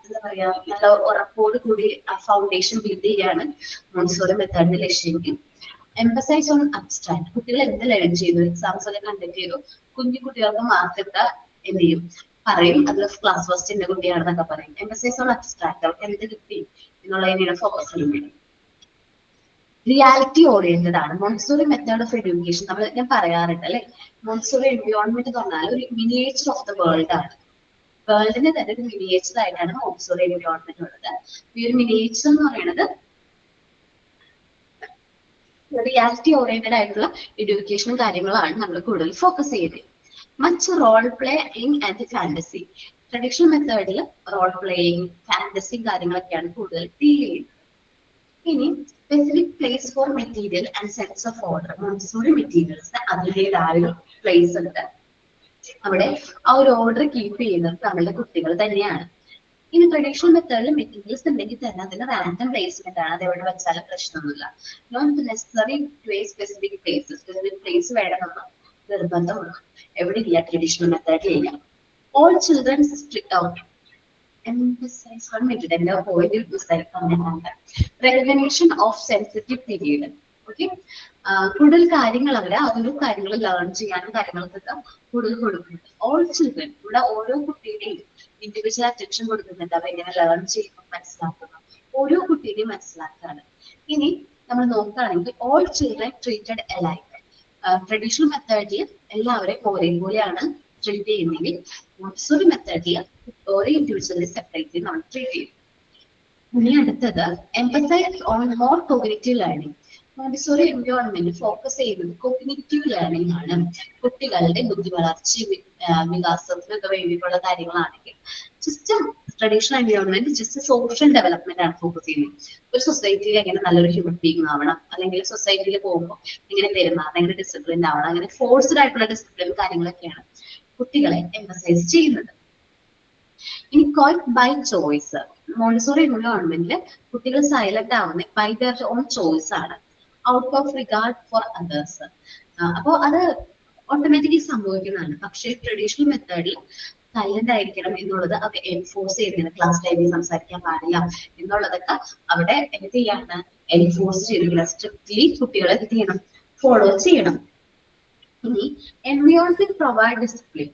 എന്താ പറയാ, നല്ല ഉറപ്പോട് കൂടി ആ ഫൗണ്ടേഷൻ ബിൽഡ് ചെയ്യാണ് മോണ്ടിസോറി മെത്തേഡിന്റെ ലക്ഷ്യമെങ്കിൽ. എംഫസൈസ് ഓൺ അബ്സ്ട്രാക്ട്, കുട്ടികൾ എന്ത് ലേൺ ചെയ്തു, എക്സാംസ് ഒക്കെ കണ്ടക്ട് ചെയ്തു, കുഞ്ഞു കുട്ടികൾക്ക് മാർക്കൊക്കെ എന്ത് ചെയ്യും, പറയും അതിൽ ക്ലാസ് ഫസ്റ്റിന്റെ കുട്ടിയാണെന്നൊക്കെ പറയും. എംഫസൈസ് ഓൺ അബ്സ്ട്രാക്ട്, അവർക്ക് എന്ത് കിട്ടി എന്നുള്ളതിനാണ് ഫോക്കസ് ചെയ്യുന്നത്. റിയാലിറ്റി ഓറിയന്റഡ് ആണ് മോണ്ടിസോറി മെത്തേഡ് ഓഫ് എഡ്യൂക്കേഷൻ. ഞാൻ പറയാറുണ്ട് അല്ലെ, മോണ്ടിസോറി എൻവയോൺമെന്റ് എന്ന് പറഞ്ഞാൽ ഒരു മിനിയേച്ചർ ഓഫ് ദ വേൾഡ് ആണ്. വേൾഡിനെ തന്നെ ഒരു മിനിയേച്ചർ ആയിട്ടാണ് മോണ്ടിസോറി എൻവയോൺമെന്റ് ഉള്ളത്. ഈ ഒരു മിനിയേച്ചർ എന്ന് പറയുന്നത് റിയാലിറ്റി ഓറിയന്റഡ് ആയിട്ടുള്ള എഡ്യൂക്കേഷനും കാര്യങ്ങളാണ് നമ്മൾ കൂടുതൽ ഫോക്കസ് ചെയ്തത്. Much role playing and fantasy. Traditional മെത്തേഡിൽ റോൾ പ്ലേയിങ്, ഫാന്റസി കാര്യങ്ങളൊക്കെയാണ് കൂടുതൽ ഡീൽ ചെയ്യുന്നത്. ഇനി specific place for material and sense of order. Montessori materials അതിൻ്റെതായ പ്ലേസ് ഉണ്ട്, അവിടെ ആ ഒരു ഓർഡർ കീപ്പ് ചെയ്യുന്നത് നമ്മളുടെ കുട്ടികൾ തന്നെയാണ്. ഇനി ട്രഡീഷണൽ മെത്തേഡിൽ മെറ്റീരിയൽസ് ഉണ്ടെങ്കിൽ തന്നെ അതിന് റാൻഡം പ്ലേസ്മെന്റ് ആണ്, അത് എവിടെ വെച്ചാലും പ്രശ്നമൊന്നുമില്ല. Not necessary to a specific place, specific place വേണമെന്ന് നിർബന്ധമുള്ള എവിടെ ഇല്ല ട്രഡീഷണൽ മെത്തേഡിൽ ഇല്ല. All childrens strict out. Emphasize one minute and the point is that recognition of sensitive period. Okay, കൂടുതൽ കാര്യങ്ങൾ അവരെ അതൊരു കാര്യങ്ങൾ ലേൺ ചെയ്യാനും കാര്യങ്ങൾക്കൊക്കെ കൂടുതൽ കൊടുക്കുന്നുണ്ട്. ഓൾ ചിൽഡ്രൻ, ഇവിടെ ഓരോ കുട്ടിയുടെയും ഇൻഡിവിജ്വൽ അറ്റൻഷൻ കൊടുക്കുന്നുണ്ട്. അവ എങ്ങനെ ലേൺ ചെയ്യുന്നു മനസ്സിലാക്കുന്നു, ഓരോ കുട്ടിയുടെയും മനസ്സിലാക്കാണ്. ഇനി നമ്മൾ നോക്കുകയാണെങ്കിൽ ഓൾ ചിൽഡ്രൻ ട്രീറ്റഡ് അലൈക്ക്. ട്രഡീഷണൽ മെത്തേഡിൽ എല്ലാവരെയും ഒരേപോലെയാണ് ട്രീറ്റ് ചെയ്യുന്നെങ്കിൽ മോണ്ടിസോറി മെത്തേഡിൽ ഓരോ ഇൻഡിവിജ്വലിനെ സെപ്പറേറ്റ് ചെയ്ത് നമ്മൾ ട്രീറ്റ് ചെയ്യും. ഇനി അടുത്തത് emphasise on more cognitive learning. Montessori environment focus ചെയ്യുന്നത് കോഗ്നിറ്റീവ് ലേണിംഗ് ആണ്. കുട്ടികളുടെ ബുദ്ധി വളർച്ചയും വികാസത്തിനൊക്കെ വേണ്ടിയിട്ടുള്ള കാര്യങ്ങളാണെങ്കിൽ just traditional environment just social development ആണ് ഫോക്കസ് ചെയ്യുന്നത്. ഒരു സൊസൈറ്റിയിൽ എങ്ങനെ നല്ലൊരു ഹ്യൂമൻ ബീങ് ആവണം, അല്ലെങ്കിൽ സൊസൈറ്റിയിൽ പോകുമ്പോൾ എങ്ങനെ പെരുമാറണം, എങ്ങനെ ഡിസിപ്ലിൻ ആവണം, അങ്ങനെ ഫോഴ്സ്ഡ് ആയിട്ടുള്ള ഡിസിപ്ലിൻ കാര്യങ്ങളൊക്കെയാണ് കുട്ടികളെ എംഫസൈസ് ചെയ്യുന്നത്. ഇനി ക്വൈറ്റ് ബൈ ചോയ്സ്. മോണ്ടിസോറി എൻവയോൺമെന്റില് കുട്ടികൾ സൈലന്റ് ആവുന്നത് ബൈ ദർ ഓൺ ചോയ്സ് ആണ്, out of regard for others. അപ്പോ അത് ഓട്ടോമാറ്റിക്കലി സംഭവിക്കുന്നതാണ്. പക്ഷേ ട്രഡീഷണൽ മെത്തേഡിൽ സൈലന്റ് ആയിരിക്കണം എന്നുള്ളത് അവർ എൻഫോഴ്സ് ചെയ്യുന്നത്. ക്ലാസ് ടൈമിൽ സംസാരിക്കാൻ പാടില്ല എന്നുള്ളതൊക്കെ അവിടെ എന്ത് ചെയ്യാണ്, എൻഫോഴ്സ് ചെയ്തിരിക്കണം. സ്ട്രിക്ട്ലി കുട്ടികളെ എന്ത് ചെയ്യണം, ഫോളോ ചെയ്യണം. ഇനി എൻവയോൺമെന്റ് പ്രൊവൈഡ് ഡിസിപ്ലിൻ.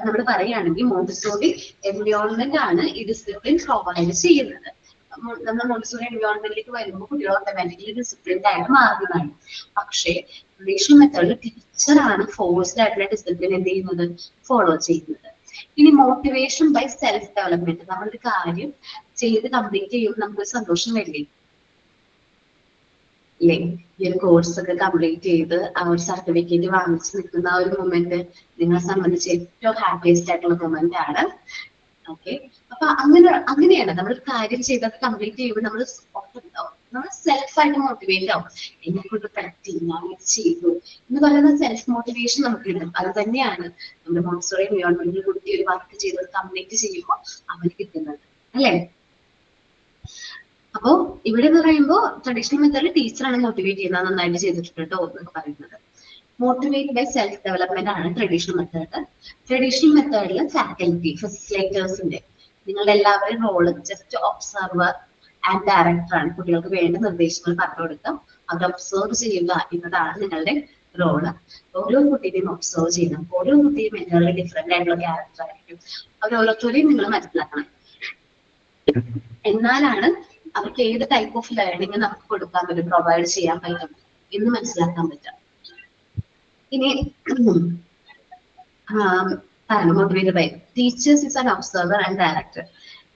നമ്മൾ പറയുകയാണെങ്കിൽ മോണ്ടിസോറി എൻവയോൺമെന്റ് ആണ് ഈ ഡിസിപ്ലിൻ പ്രൊവൈഡ് ചെയ്യുന്നത്. നമ്മൾ മോണ്ടിസോറി എൻവയോൺമെന്റിലേക്ക് വരുമ്പോൾ കുട്ടികൾ ഓട്ടോമാറ്റിക്കലി ഡിസിപ്ലിൻഡ് ആയിട്ട് മാറുന്നതാണ്. പക്ഷേ ട്രഡീഷണൽ മെത്തേഡിൽ ടീച്ചറാണ് ഫോഴ്സ്ഡ് ആയിട്ടുള്ള ഡിസിപ്ലിൻ എന്ത് ചെയ്യുന്നത്, ഫോളോ ചെയ്യുന്നത്. ഇനി മോട്ടിവേഷൻ ബൈ സെൽഫ് ഡെവലപ്മെന്റ്. നമ്മളൊരു കാര്യം ചെയ്ത് കംപ്ലീറ്റ് ചെയ്യുമ്പോൾ നമുക്ക് സന്തോഷം വരില്ലേ, അല്ലേ? ഈ ഒരു കോഴ്സ് ഒക്കെ കംപ്ലീറ്റ് ചെയ്ത് ആ ഒരു സർട്ടിഫിക്കറ്റ് വാങ്ങിച്ച് നിൽക്കുന്ന ആ ഒരു മൊമെന്റ് നിങ്ങളെ സംബന്ധിച്ച് ഏറ്റവും ഹാപ്പിയസ്റ്റ് ആയിട്ടുള്ള മൊമെന്റ് ആണ്. ഓക്കെ, അപ്പൊ അങ്ങനെയാണ് നമ്മളൊരു കാര്യം ചെയ്ത് കംപ്ലീറ്റ് ചെയ്യുമ്പോൾ നമ്മൾ സെൽഫായിട്ട് മോട്ടിവേറ്റ് ആവും. എന്നെ കൊണ്ട് പറ്റി, ഞാൻ ഇത് ചെയ്തു എന്ന് പറയുന്ന സെൽഫ് മോട്ടിവേഷൻ നമുക്ക് കിട്ടും. അത് തന്നെയാണ് നമ്മുടെ മോണ്ടിസോറി എൻവയോൺമെന്റിൽ കുട്ടി ഒരു വർക്ക് ചെയ്ത് കംപ്ലീറ്റ് ചെയ്യുമ്പോൾ അവന് കിട്ടുന്നത്, അല്ലേ? അപ്പോ ഇവിടെ എന്ന് പറയുമ്പോൾ ട്രഡീഷണൽ മെത്തേഡിൽ ടീച്ചറാണ് മോട്ടിവേറ്റ് ചെയ്യുന്നത്, നന്നായിട്ട് ചെയ്തിട്ടുണ്ട് കേട്ടോ എന്നൊക്കെ പറയുന്നത്. മോട്ടിവേറ്റ് ബൈ സെൽഫ് ഡെവലപ്മെന്റ് ആണ് ട്രഡീഷണൽ മെത്തേഡ്. ട്രഡീഷണൽ മെത്തേഡിൽ ഫാക്കൽറ്റി, ഫെസിലിറ്റേറ്റേഴ്സിന്റെ നിങ്ങളുടെ എല്ലാവരുടെയും role just observer and director ആണ്. കുട്ടികൾക്ക് വേണ്ട നിർദ്ദേശങ്ങൾ പറഞ്ഞു കൊടുക്കാം, അത് ഒബ്സർവ് ചെയ്യുക എന്നതാണ് നിങ്ങളുടെ റോള്. ഓരോ കുട്ടിയെയും ഒബ്സർവ് ചെയ്യണം. ഓരോ കുട്ടിയും എന്നുള്ള ഡിഫറെന്റ് ആയിട്ടുള്ള ക്യാരക്ടർ ആയിരിക്കും. ഓരോരുത്തരെയും നിങ്ങൾ മനസ്സിലാക്കണം. എന്നാലാണ് അവർക്ക് ഏത് ടൈപ്പ് ഓഫ് ലേണിംഗ് നമുക്ക് കൊടുക്കാൻ പറ്റും, പ്രൊവൈഡ് ചെയ്യാൻ പറ്റും എന്ന് മനസ്സിലാക്കാൻ പറ്റും. ഇനി motivated by teachers is an observer and director.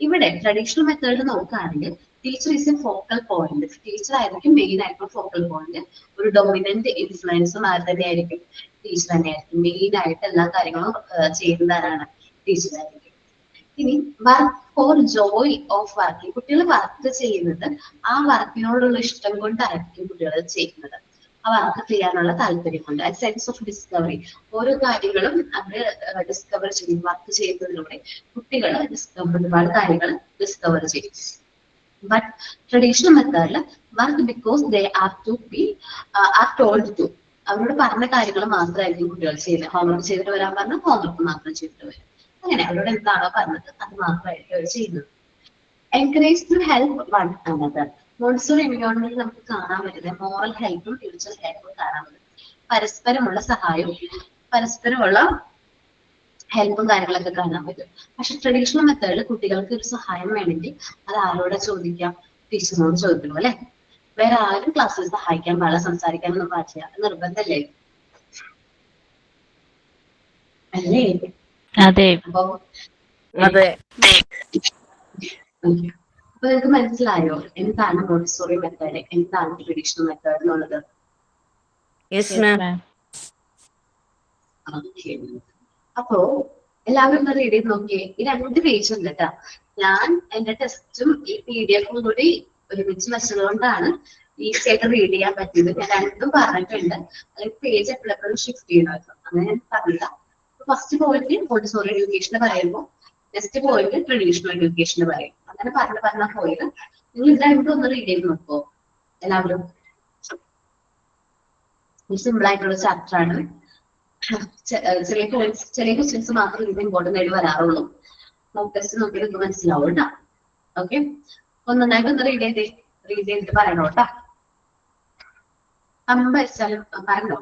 ഇവിടെ ട്രഡീഷണൽ മെത്തേഡ് നോക്കുകയാണെങ്കിൽ teacher is a focal point. Teacher ആയിരിക്കും മെയിൻ ആയിട്ടുള്ള ഫോക്കൽ പോയിന്റ്. ഒരു ഡൊമിനന്റ് ഇൻഫ്ലുവൻസും ആര് തന്നെയായിരിക്കും? ടീച്ചർ തന്നെയായിരിക്കും. മെയിൻ ആയിട്ട് എല്ലാ കാര്യങ്ങളും ചെയ്യുന്നതാണ് ടീച്ചറായിരിക്കും. ഇനി work for joy of working. കുട്ടികൾ വർക്ക് ചെയ്യുന്നത് ആ വർക്കിനോടുള്ള ഇഷ്ടം കൊണ്ടായിരിക്കും കുട്ടികൾ ചെയ്യുന്നത്. ആ വർക്ക് ചെയ്യാനുള്ള താല്പര്യം കൊണ്ട്. ആ സെൻസ് ഓഫ് ഡിസ്കവറി. ഓരോ കാര്യങ്ങളും അവര് ഡിസ്കവർ ചെയ്യും. വർക്ക് ചെയ്യുന്നതിലൂടെ കുട്ടികൾ ഒരുപാട് കാര്യങ്ങൾ ഡിസ്കവർ ചെയ്യും. ബട്ട് ട്രഡീഷണൽ മെത്തേഡിൽ work because they are told to. അവരോട് പറഞ്ഞ കാര്യങ്ങൾ മാത്രമായിരിക്കും കുട്ടികൾ ചെയ്യുന്നത്. ഹോംവർക്ക് ചെയ്തിട്ട് വരാൻ പറഞ്ഞാൽ ഹോംവർക്ക് മാത്രം ചെയ്തിട്ട് വരും. അങ്ങനെ അവരോട് എന്താണോ പറഞ്ഞത് അത് മാത്രമായിരിക്കും അവർ ചെയ്യുന്നത്. Encourage to help one another. Montessori എൻവയോൺമെന്റിൽ നമുക്ക് കാണാൻ പറ്റുന്നത് മോറൽ ഹെൽപ്പും സ്പിരിച്വൽ ഹെൽപ്പും കാണാൻ പറ്റും. പരസ്പരമുള്ള സഹായവും പരസ്പരമുള്ള ഹെൽപ്പും കാര്യങ്ങളൊക്കെ കാണാൻ പറ്റും. പക്ഷെ ട്രഡീഷണൽ മെത്തേഡിൽ കുട്ടികൾക്ക് ഒരു സഹായം വേണമെങ്കിൽ അത് ആരോടെ ചോദിക്കാം? ടീച്ചറിനോട് ചോദിക്കണം അല്ലെ? വേറെ ആരും ക്ലാസ്സിൽ സഹായിക്കാൻ പാടില്ല, സംസാരിക്കാനൊന്നും പാടില്ല. നിർബന്ധമല്ലേ? അല്ലേ? അതെ. അപ്പൊ അതെ. അപ്പൊ നിങ്ങൾക്ക് മനസ്സിലായോ എന്താണ് മോണ്ടിസോറി മെത്തേഡ്, എന്താണ് ട്രഡീഷണൽ മെത്തേഡ് എന്നുള്ളത്? അപ്പോ എല്ലാവരും ഒന്ന് റീഡ് ചെയ്ത് നോക്കിയേ. ഈ 2 പേജ് ഉണ്ട് കേട്ടോ. ഞാൻ എന്റെ ടെസ്റ്റും ഈ PDF കൂടി ഒരുമിച്ച് വെച്ചതുകൊണ്ടാണ് ഈസി ആയിട്ട് റീഡ് ചെയ്യാൻ പറ്റിയത്. ഞാൻ 2ഉം പറഞ്ഞിട്ടുണ്ട്. അല്ലെങ്കിൽ പേജ് എപ്പോഴെപ്പോഴും ഷിഫ്റ്റ് ചെയ്യണമായിരുന്നു. അങ്ങനെ ഞാൻ പറഞ്ഞില്ല. ഫസ്റ്റ് പോയിന്റ് മോണ്ടിസോറി എഡ്യൂക്കേഷന് പറയുമ്പോൾ നെക്സ്റ്റ് പോയിന്റ് ട്രഡീഷണൽ എഡ്യൂക്കേഷന് പറയും. അങ്ങനെ പറഞ്ഞ പോയത്. നിങ്ങൾ ഇത് 2ഉം ഒന്ന് റീഡ് ചെയ്ത് നോക്കോ എല്ലാവരും? സിമ്പിൾ ആയിട്ടുള്ള ചാപ്റ്റർ ആണ്. ചെറിയ ക്വസ്റ്റ്യൻസ് മാത്രം ഇത് ഇമ്പോർട്ടൻ്റ് ആയിട്ട് വരാറുള്ളൂ. മോക്ക് ടെസ്റ്റ് നോക്കി നിങ്ങൾക്ക് മനസ്സിലാവും കേട്ടോ. ഓക്കെ, ഒന്നായിട്ട് ഒന്ന് റീഡ് ചെയ്തിട്ട് പറയണോ കേട്ടോ. വെച്ചാലും പറഞ്ഞോ.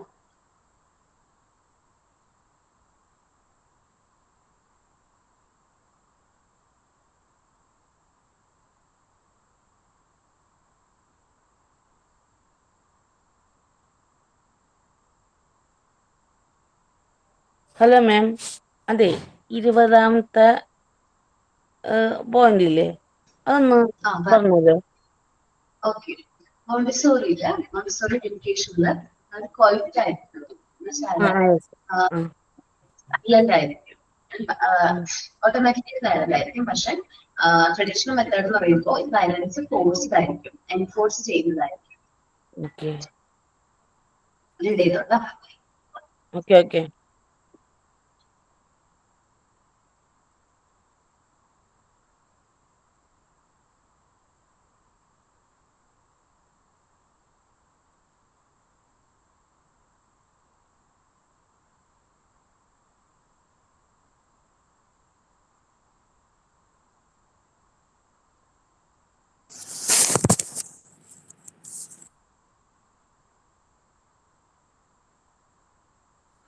ഹലോ മാം, അതെ 20ാമത്തെ പോയിന്റ് ഇല്ലേ, അതൊന്ന് പറഞ്ഞല്ലോ. ഓക്കെ, മോണ്ടിസോറി എഡ്യൂക്കേഷനില് അത് ക്വാളിറ്റി ആയിരിക്കും, സൈലന്റ് ആയിരിക്കും, ഓട്ടോമാറ്റിക്കലി സൈലന്റ് ആയിരിക്കും. പക്ഷെ ട്രഡീഷണൽ മെത്തേഡ് എന്ന് പറയുമ്പോൾ സൈലൻസ് ഫോഴ്സ്ഡ് ആയിരിക്കും, എൻഫോഴ്സ് ചെയ്യുന്നതായിരിക്കും. ഓക്കെ.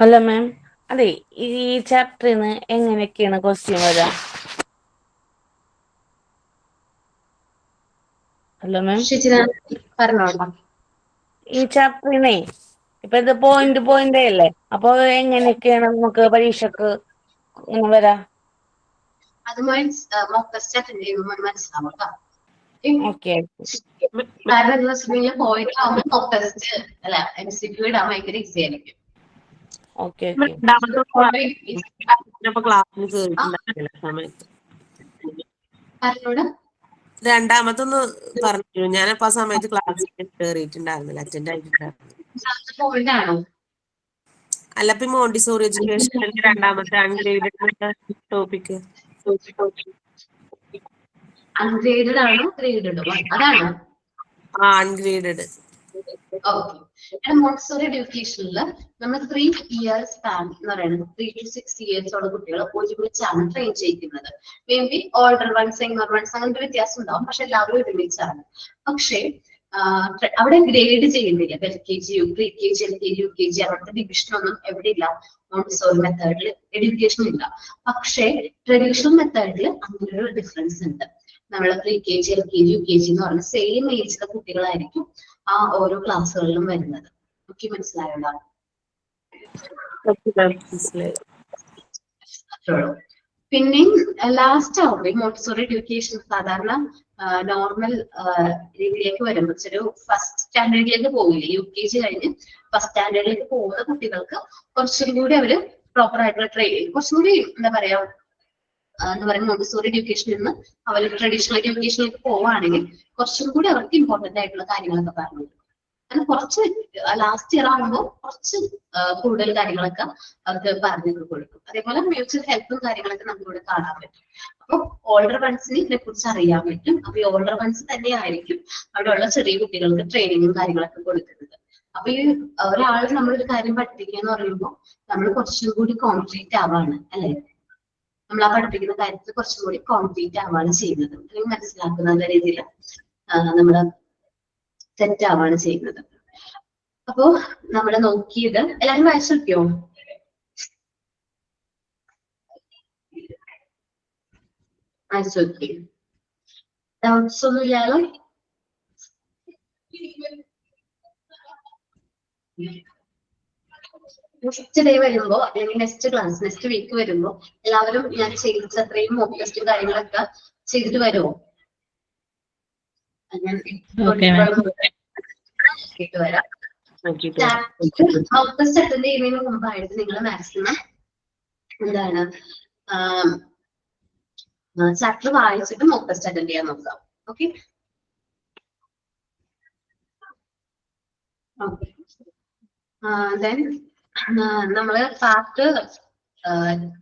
ഹലോ മാം, അതെ ഈ ചാപ്റ്ററിന്ന് എങ്ങനെയൊക്കെയാണ് ക്വസ്റ്റ്യൻ വരിക? ഹലോ മാം, പറഞ്ഞോളാം. ഈ ചാപ്റ്ററിനെ ഇപ്പൊ ഇത് പോയിന്റ് അല്ലേ, അപ്പൊ എങ്ങനെയൊക്കെയാണ് നമുക്ക് പരീക്ഷക്ക് വരാ? അതുമായി മോക്ക് ടെസ്റ്റ് അറ്റൻഡ് ചെയ്യുമ്പോൾ മനസ്സിലാവും കേട്ടോ. ഓക്കെ. കാരണം എന്താ വെച്ചിട്ടുണ്ടെങ്കിൽ പോയിന്റ് ആവുമ്പോൾ മോക്ക് ടെസ്റ്റ് അല്ല MCQ ഇടാൻ ഭയങ്കര ഈസി ആയിരിക്കും. ഓക്കെ. രണ്ടാമതൊന്ന് പറഞ്ഞു, ഞാനപ്പോ ആ സമയത്ത് ക്ലാസ്സിൽ കയറിയിട്ടുണ്ടായിരുന്നില്ല, അറ്റൻഡ് ആയിട്ടുണ്ടായിരുന്നു. അല്ല, ഇപ്പൊ മോണ്ടിസോറി എഡ്യൂക്കേഷൻ രണ്ടാമത്തെ അൺഗ്രേഡഡ് ടോപ്പിക്. അൺഗ്രേഡഡ് ആണോ ഗ്രേഡഡോ? അതാണോ? അൺഗ്രേഡഡ്. ഓക്കെ, മോണ്ടിസോറി എഡ്യൂക്കേഷനിൽ നമ്മൾ 3 ഇയർ സ്പാൻ എന്ന് പറയുന്നത് 3 to 6 years ഉള്ള കുട്ടികൾ ഒരുമിച്ചാണ് ട്രെയിൻ ചെയ്യിക്കുന്നത്. Maybe older ones younger ones അങ്ങനത്തെ വ്യത്യാസം ഉണ്ടാവും, പക്ഷെ എല്ലാവരും ഒരുമിച്ചാണ്. പക്ഷേ അവിടെ ഗ്രേഡ് ചെയ്യുന്നില്ല. LKG, UKG, LKG, UKG അവിടുത്തെ ഡിവിഷൻ ഒന്നും എവിടെ ഇല്ല. മോണ്ടിസോറി മെത്തേഡിൽ എഡ്യൂക്കേഷൻ ഇല്ല. പക്ഷേ ട്രഡീഷണൽ മെത്തേഡിൽ അങ്ങനൊരു ഡിഫറൻസ് ഉണ്ട്. നമ്മൾ PKG, LKG, UKG എന്ന് പറഞ്ഞ സെയിം ഏജിലെ കുട്ടികളായിരിക്കും ആ ഓരോ ക്ലാസ്സുകളിലും വരുന്നത്. ഓക്കെ, മനസ്സിലായോ? മനസ്സിലായി. പിന്നെ ലാസ്റ്റ് ആവുമ്പോൾ മോണ്ടിസോറി എഡ്യൂക്കേഷൻ സാധാരണ നോർമൽ രീതിയിലേക്ക് വരുമ്പോൾ ഒരു ഫസ്റ്റ് സ്റ്റാൻഡേർഡിലേക്ക് പോകില്ല. UKG കഴിഞ്ഞ് ഫസ്റ്റ് സ്റ്റാൻഡേർഡിലേക്ക് പോകുന്ന കുട്ടികൾക്ക് കുറച്ചും കൂടി അവര് പ്രോപ്പർ ആയിട്ടുള്ള ട്രെയിനിങ്, കുറച്ചും കൂടി എന്താ പറയാ മോണ്ടിസോറി എഡ്യൂക്കേഷനിൽ നിന്ന് അവർ ട്രഡീഷണൽ എഡ്യൂക്കേഷനിലേക്ക് പോവുകയാണെങ്കിൽ കുറച്ചും കൂടി അവർക്ക് ഇമ്പോർട്ടന്റ് ആയിട്ടുള്ള കാര്യങ്ങളൊക്കെ പറഞ്ഞു. അത് കുറച്ച് ലാസ്റ്റ് ഇയർ ആകുമ്പോൾ കുറച്ച് കൂടുതൽ കാര്യങ്ങളൊക്കെ അവർക്ക് പറഞ്ഞു കൊടുക്കും. അതേപോലെ മ്യൂച്വൽ ഹെൽത്തും കാര്യങ്ങളൊക്കെ നമുക്കിവിടെ കാണാൻ പറ്റും. അപ്പൊ ഓൾഡർ വൺസിന് ഇതിനെ കുറിച്ച് അറിയാൻ പറ്റും. അപ്പൊ ഈ ഓൾഡർ വൺസ് തന്നെ ആയിരിക്കും അവിടെയുള്ള ചെറിയ കുട്ടികൾക്ക് ട്രെയിനിങ്ങും കാര്യങ്ങളൊക്കെ കൊടുക്കുന്നത്. അപ്പൊ ഈ ഒരാൾ നമ്മളൊരു കാര്യം പഠിപ്പിക്കുക എന്ന് പറയുമ്പോൾ നമ്മൾ കുറച്ചും കൂടി കോൺക്രീറ്റ് ആവാണ് അല്ലെ, നമ്മൾ ആ പഠിപ്പിക്കുന്ന കാര്യത്തിൽ കുറച്ചും കൂടി കോൺക്രീറ്റ് ആവാണ് ചെയ്യുന്നത്, അല്ലെങ്കിൽ മനസ്സിലാക്കുന്ന രീതിയിൽ നമ്മൾ സെറ്റ് ആവാണ് ചെയ്യുന്നത്. അപ്പോ നമ്മൾ നോക്കിയത് എല്ലാരും വായിച്ചു നോക്കിയോ? വായിച്ചു നോക്കി? ഡൗട്ട്സ് ഒന്നും ഇല്ലാലോ? നെക്സ്റ്റ് ഡേ വരുമ്പോ അല്ലെങ്കിൽ നെക്സ്റ്റ് ക്ലാസ് നെക്സ്റ്റ് വീക്ക് വരുമ്പോ എല്ലാവരും ഞാൻ ചെയ്ത അത്രയും മോക്ക് ടെസ്റ്റും കാര്യങ്ങളൊക്കെ ചെയ്തിട്ട് വരുമോ? വരാം. മോക്ക് ടെസ്റ്റ് അറ്റൻഡ് ചെയ്യുന്നതിന് മുമ്പായിട്ട് നിങ്ങൾ മാക്സിമം എന്താണ് ചാപ്റ്റർ വായിച്ചിട്ട് മോക്ക് ടെസ്റ്റ് അറ്റൻഡ് ചെയ്യാൻ നോക്കാം. ഓക്കെ, ദെൻ നമ്മള് പാർട്ട്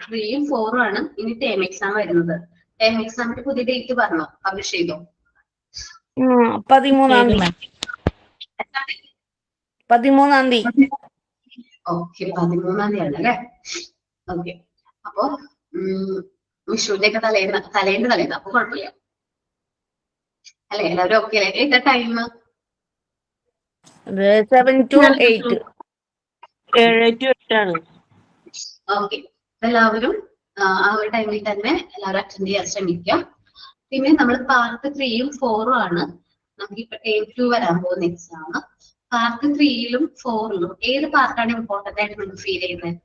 3ഉം 4ഉം ആണ് ഇനി ടേം എക്സാം വരുന്നത്. ടേം എക്സാമിന്റെ പുതിയ ഡേറ്റ് പറഞ്ഞോ, പബ്ലിഷ് ചെയ്തോ? 13-ാം തീയതി. ഓക്കെ, 13-ാം തീയതി ആണ് അല്ലേ? ഓക്കെ, അപ്പൊ വിഷുവിന്റെ ഒക്കെ തലേന്ന് അപ്പൊ കുഴപ്പമില്ല അല്ലെ? എല്ലാവരും ഓക്കെ അല്ലേ? ഏതാ ടൈം? 7 to 8. 7 to 8 ആണ്. ഓക്കെ, എല്ലാവരും ആ ഒരു ടൈമിൽ തന്നെ എല്ലാവരും അറ്റൻഡ് ചെയ്യാൻ ശ്രമിക്കാം. പിന്നെ നമ്മൾ പാർട്ട് 3ഉം 4ഉം ആണ് നമുക്കിപ്പോ ടേം 2 വരാൻ പോകുന്ന എക്സാം. പാർട്ട് 3ലും 4ലും ഏത് പാർട്ടാണ് ഇമ്പോർട്ടന്റ് ആയിട്ട് നിങ്ങൾക്ക് ഫീൽ ചെയ്യുന്നത്?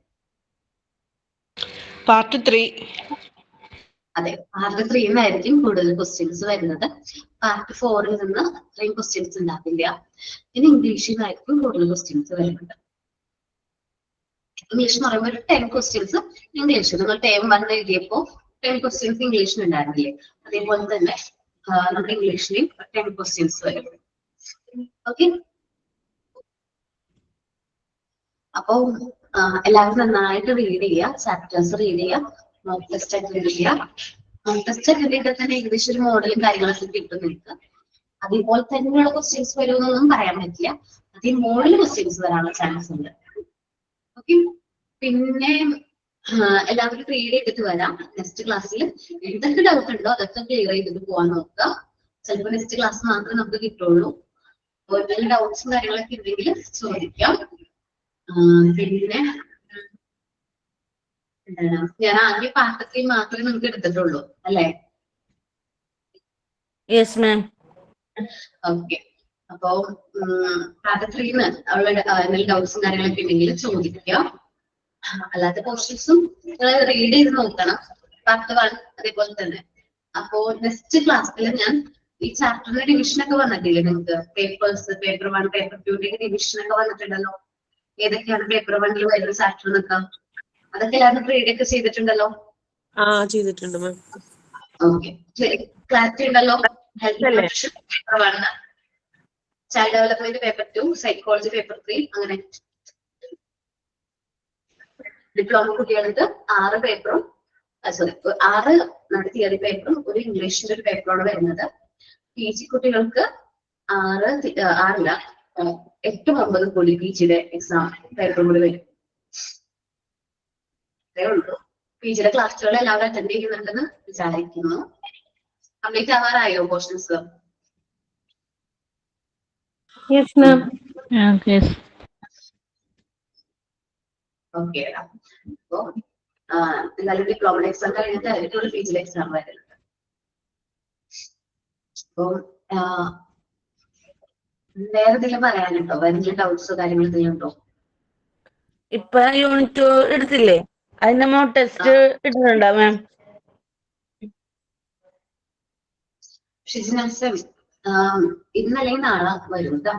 പാർട്ട് 3. അതെ, പാർട്ട് 3 നിന്നായിരിക്കും കൂടുതൽ ക്വസ്റ്റ്യൻസ് വരുന്നത്. പാർട്ട് 4ൽ നിന്ന് അത്രയും ക്വസ്റ്റ്യൻസ് ഉണ്ടാവില്ല. പിന്നെ ഇംഗ്ലീഷിൽ നിന്നായിരിക്കും കൂടുതൽ ക്വസ്റ്റ്യൻസ് വരുന്നത്. ഇംഗ്ലീഷ് എന്ന് പറയുമ്പോൾ ഒരു 10 ക്വസ്റ്റ്യൻസ് ഇംഗ്ലീഷ്. നിങ്ങൾ ടേം 1 എഴുതിയപ്പോ 10 ക്വസ്റ്റ്യൻസ് ഇംഗ്ലീഷിൽ ഉണ്ടായിരുന്നില്ലേ? അതേപോലെ തന്നെ നമ്മുടെ ഇംഗ്ലീഷിലും 10 ക്വസ്റ്റ്യൻസ് വരും. ഓക്കെ, അപ്പൊ എല്ലാവരും നന്നായിട്ട് റീഡ് ചെയ്യുക, ചാപ്റ്റേഴ്സ് റീഡ് ചെയ്യുക, മോക്ക് ടെസ്റ്റ് അറ്റൻഡ് ചെയ്യുക. മോക്ക് ടെസ്റ്റ് അറ്റൻഡ് ചെയ്താൽ തന്നെ ഏകദേശം ഒരു മോഡലും കാര്യങ്ങളൊക്കെ കിട്ടും നിങ്ങൾക്ക്. അതേപോലെ തന്നെയുള്ള ക്വസ്റ്റ്യൻസ് വരുമെന്നൊന്നും പറയാൻ പറ്റില്ല. അതേ മോഡൽ ക്വസ്റ്റ്യൻസ് വരാനുള്ള ചാൻസ് ഉണ്ട്. ഓക്കെ, പിന്നെ എല്ലാവരും റീഡ് ചെയ്തിട്ട് വരാം. നെക്സ്റ്റ് ക്ലാസ്സിൽ എന്തൊക്കെ ഡൗട്ട് ഉണ്ടോ അതൊക്കെ ക്ലിയർ ചെയ്തിട്ട് പോകാൻ നോക്കുക. ചിലപ്പോൾ നെക്സ്റ്റ് ക്ലാസ് മാത്രമേ നമുക്ക് കിട്ടുള്ളൂ. എന്തെങ്കിലും ഡൗട്ട്സും കാര്യങ്ങളൊക്കെ ഉണ്ടെങ്കിൽ ചോദിക്കാം. പിന്നെ ഞാൻ ആദ്യം പാർട്ട് 3 മാത്രമേ നമുക്ക് എടുത്തിട്ടുള്ളൂ അല്ലേ? Yes ma'am. ഓക്കെ, അപ്പൊ പാർട്ട് 3 എന്തെങ്കിലും ഡൗട്ട്സും കാര്യങ്ങളൊക്കെ ഉണ്ടെങ്കിൽ ചോദിക്കാം. അല്ലാത്ത പോർഷൻസും റീഡ് ചെയ്ത് നോക്കണം. പാർട്ട് 1 അതേപോലെ തന്നെ. അപ്പോ നെക്സ്റ്റ് ക്ലാസ്സിൽ ഞാൻ ഈ ചാപ്റ്ററിന്റെ ഡിവിഷൻ ഒക്കെ വന്നിട്ടില്ലേ നിങ്ങൾക്ക്? പേപ്പേഴ്സ്, പേപ്പർ 1, പേപ്പർ 2 ഡിവിഷൻ ഒക്കെ വന്നിട്ടുണ്ടല്ലോ. ഏതൊക്കെയാണ് പേപ്പർ 1ൽ വരുന്ന ചാപ്റ്റർ നിൽക്കാം? അതൊക്കെ എല്ലാവരും റീഡ് ഒക്കെ ചെയ്തിട്ടുണ്ടല്ലോ. ചെയ്തിട്ടുണ്ട് മാം. ഓക്കെ, ക്ലാരിറ്റി ഉണ്ടല്ലോ? Health nutrition paper 1, child development paper 2, psychology paper 3, അങ്ങനെ. ഡിപ്ലോമ കുട്ടികൾക്ക് 6 പേപ്പറും 6 നമ്മുടെ തിയറി പേപ്പറും ഒരു ഇംഗ്ലീഷിന്റെ ഒരു പേപ്പറാണ് വരുന്നത്. PG കുട്ടികൾക്ക് 8, 9 കൂടി PGയുടെ എക്സാം പേപ്പറും കൂടി വരും. അതേ ഉള്ളൂ. PGയുടെ ക്ലാസ്സുകൾ എല്ലാവരും അറ്റൻഡ് ചെയ്യുന്നുണ്ടെന്ന് വിചാരിക്കുന്നു. കംപ്ലീറ്റ് ആവാറായോ പോർഷൻസ്? Yes ma'am. ഓക്കെ, അപ്പോ എന്തായാലും ഡിപ്ലോമ എക്സാം കഴിഞ്ഞിട്ടായിരിക്കും PGയുടെ എക്സാം വരുന്നത്. അപ്പൊ വേറെ എന്തെങ്കിലും പറയാനുണ്ടോ? വേറെ ഡൗട്ട്സോ കാര്യങ്ങൾ എന്തെങ്കിലും ഉണ്ടോ? ഇപ്പൊ യൂണിറ്റ് എടുത്തില്ലേ, അതിന്റെ മോഡ് ടെസ്റ്റ് ഇടുന്നുണ്ടോ മാം? ഷിജിനാസ് ഇന്നലെ നാളെ വരും ട്ടോ.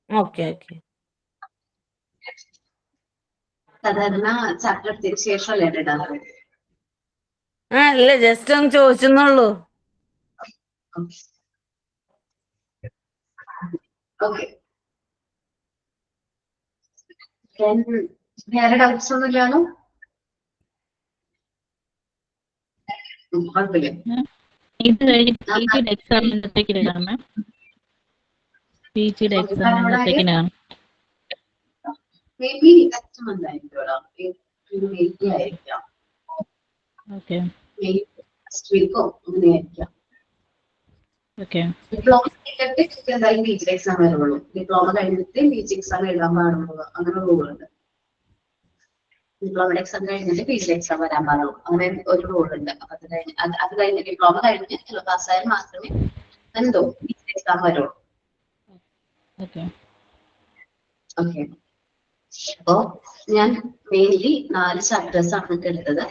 Okay okay. സാധാരണ ചാപ്റ്റർ എടുത്തതിന് ശേഷമല്ലേ ഇടാറ്? അല്ല, ജസ്റ്റ് ഒന്ന് ചോദിച്ചെന്നുള്ളൂ. ഓക്കെ, വേറെ ഡൗട്ട്സ് ഒന്നും ഇല്ലാലോ? കുഴപ്പമില്ല. ഇത് കഴിഞ്ഞ് പിജിയുടെ എക്സാം എന്നത്തേക്ക് ഇടണം മാം? പിജിയുടെ എക്സാം എന്നത്തേക്കിനാണ്? മേ ബി നെക്സ്റ്റ് മന്ത് ആയിരിക്കാം. ഓക്കെ മെയ് ഫസ്റ്റ് വീക്കോ അങ്ങനെയായിരിക്കാം. ഓക്കെ. ഡിപ്ലോമ കഴിഞ്ഞിട്ട് എന്തായാലും പി ജി എക്സാം വരുള്ളൂ. ഡിപ്ലോമ കഴിഞ്ഞിട്ട് പി ജി എക്സാം എഴുതാൻ പാടുള്ളൂ, അങ്ങനെ റൂളുണ്ട്. ഡിപ്ലോമ എക്സാം കഴിഞ്ഞിട്ട് പി ജി എക്സാം വരാൻ പാടുള്ളൂ, അങ്ങനെ ഒരു റൂളുണ്ട്. അപ്പൊ അത് കഴിഞ്ഞ് ഡിപ്ലോമ കഴിഞ്ഞ് പാസ്സായാൽ മാത്രമേ എന്തോ പി ജി എക്സാം വരുള്ളൂ. ഓക്കെ ഓക്കെ, അപ്പോ ഞാൻ മെയിൻലി 4 ചാപ്റ്റേഴ്സ് ആണ് എടുത്തത്.